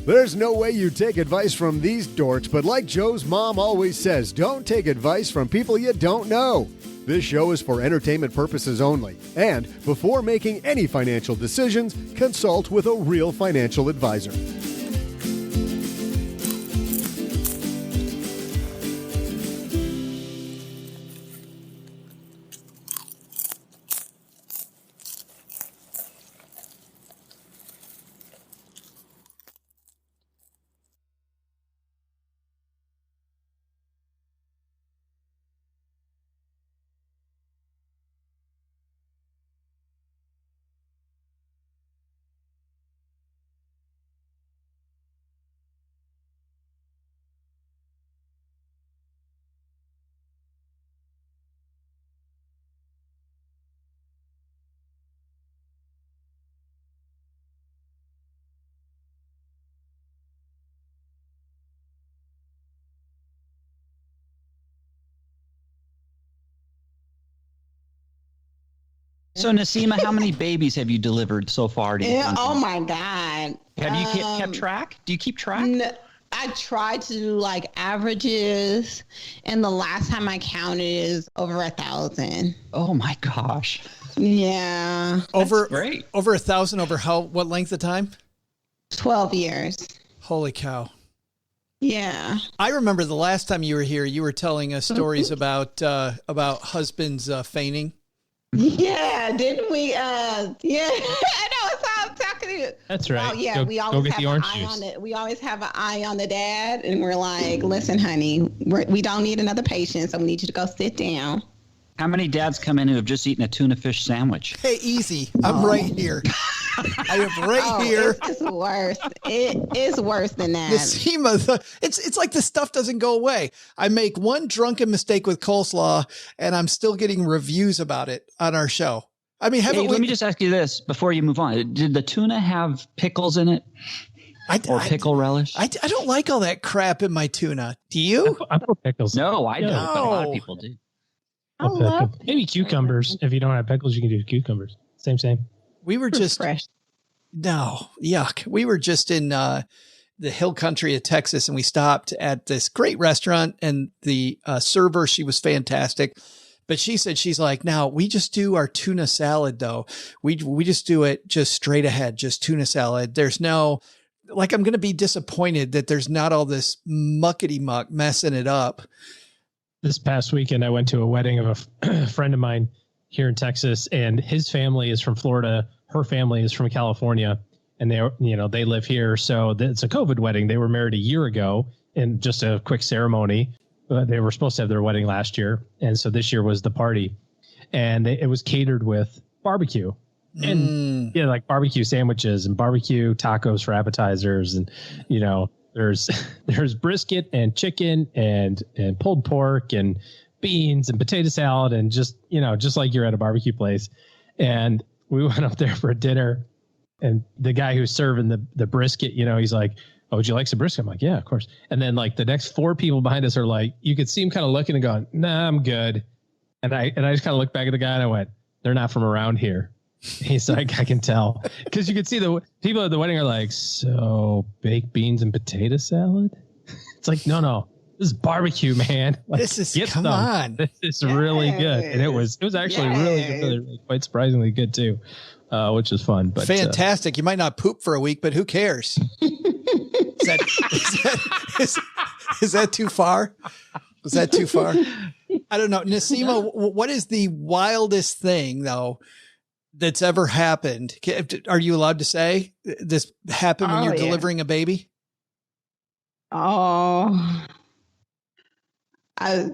There's no way you take advice from these dorks, but like Joe's mom always says, don't take advice from people you don't know. This show is for entertainment purposes only, and before making any financial decisions, consult with a real financial advisor. So, Naseema, how many babies have you delivered so far? Oh, my God. Have you kept track? Do you keep track? No, I try to do like averages, and the last time I counted is over 1,000. Oh, my gosh. Yeah. Great. Over 1,000 over what length of time? 12 years. Holy cow. Yeah. I remember the last time you were here, you were telling us stories about husbands feigning. Yeah, didn't we? Yeah, I know. It's all talking to you. That's right. Oh, yeah, we always have an eye juice. on it. We always have an eye on the dad, and we're like, "Listen, honey, we don't need another patient, so we need you to go sit down." How many dads come in who have just eaten a tuna fish sandwich? Hey, easy. I'm right here. I am right here. It's worse. It is worse than that. Naseema, it's like the stuff doesn't go away. I make one drunken mistake with coleslaw, and I'm still getting reviews about it on our show. I mean, let me just ask you this before you move on. Did the tuna have pickles in it? Or pickle relish? I don't like all that crap in my tuna. Do you? I put pickles. No, I don't, but a lot of people do. Maybe cucumbers. If you don't have pickles, you can do cucumbers. Same. We were just fresh. No, yuck. We were just in the hill country of Texas, and we stopped at this great restaurant, and the server, she was fantastic. But she said, she's like, now we just do our tuna salad though. We just do it just straight ahead, just tuna salad. There's no, like, I'm going to be disappointed that there's not all this muckety muck messing it up. This past weekend, I went to a wedding of a friend of mine here in Texas, and his family is from Florida. Her family is from California, and they live here. So it's a COVID wedding. They were married a year ago in just a quick ceremony. They were supposed to have their wedding last year. And so this year was the party, and it was catered with barbecue and like barbecue sandwiches and barbecue tacos for appetizers. And, there's brisket and chicken and pulled pork and beans and potato salad and just like you're at a barbecue place. And we went up there for dinner, and the guy who's serving the brisket, he's like, "Oh, would you like some brisket?" I'm like, "Yeah, of course." And then like the next 4 people behind us are like, you could see him kind of looking and going, "Nah, I'm good." And I just kind of looked back at the guy and I went, "They're not from around here." He's like, "I can tell." Because you could see the people at the wedding are like, "So baked beans and potato salad?" It's like, no. This is barbecue, man. Like, this is, come on. This is really good. And it was actually really good. Really, quite surprisingly good too, which is fun. But fantastic. You might not poop for a week, but who cares? Is that too far? Was that too far? I don't know. Naseema, what is the wildest thing though that's ever happened? Are you allowed to say this happened when you're delivering a baby? Oh,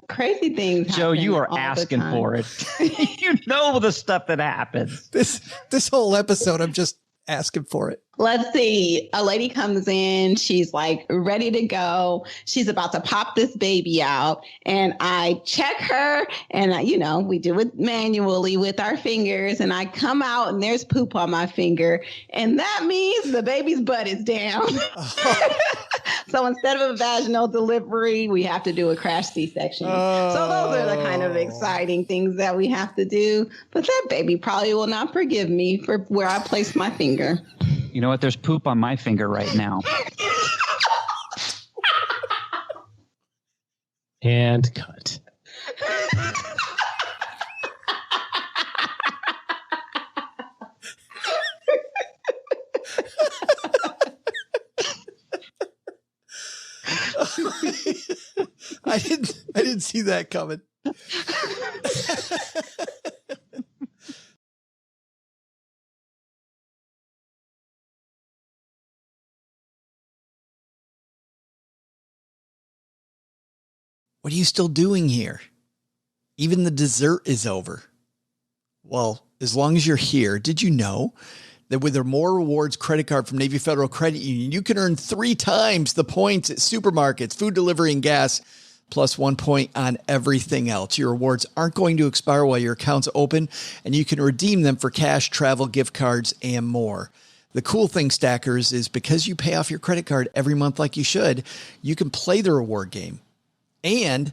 crazy things. Joe, you are asking for it. You know the stuff that happens. This whole episode, I'm just asking for it. Let's see. A lady comes in. She's like ready to go. She's about to pop this baby out. And I check her, and we do it manually with our fingers. And I come out and there's poop on my finger. And that means the baby's butt is down. So instead of a vaginal delivery, we have to do a crash C-section. So those are the kind of exciting things that we have to do. But that baby probably will not forgive me for where I placed my finger. You know what? There's poop on my finger right now. And cut. I didn't see that coming. What are you still doing here? Even the dessert is over. Well, as long as you're here, did you know that with a More Rewards credit card from Navy Federal Credit Union, you can earn 3 times the points at supermarkets, food delivery, and gas, plus 1 point on everything else. Your rewards aren't going to expire while your account's open, and you can redeem them for cash, travel, gift cards, and more. The cool thing, Stackers, is because you pay off your credit card every month like you should, you can play the reward game. And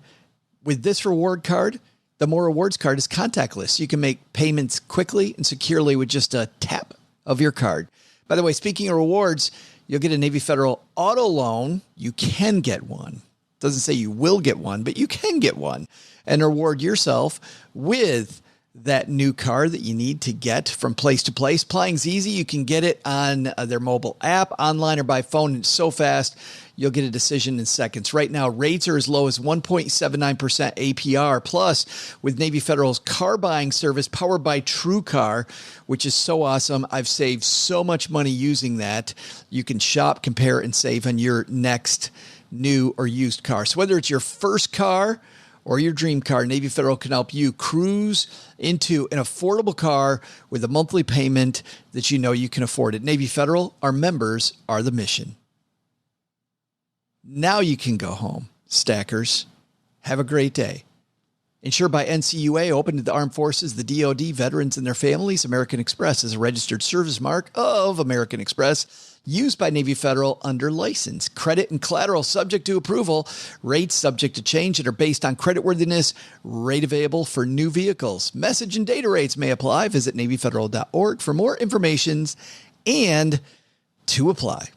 with this reward card, the More Rewards card is contactless. You can make payments quickly and securely with just a tap of your card. By the way, speaking of rewards, you'll get a Navy Federal auto loan. You can get one. Doesn't say you will get one, but you can get one and reward yourself with that new car that you need to get from place to place. Applying's easy. You can get it on their mobile app, online, or by phone. It's so fast, you'll get a decision in seconds. Right now, rates are as low as 1.79% APR. Plus, with Navy Federal's car buying service powered by TrueCar, which is so awesome. I've saved so much money using that. You can shop, compare, and save on your next new or used car. So whether it's your first car or your dream car, Navy Federal can help you cruise into an affordable car with a monthly payment that you know you can afford. At Navy Federal, our members are the mission. Now you can go home, Stackers. Have a great day. Insured by NCUA, open to the Armed Forces, the DoD, veterans and their families. American Express is a registered service mark of American Express, used by Navy Federal under license. Credit and collateral subject to approval. Rates subject to change and are based on creditworthiness. Rate available for new vehicles. Message and data rates may apply. Visit NavyFederal.org for more information and to apply.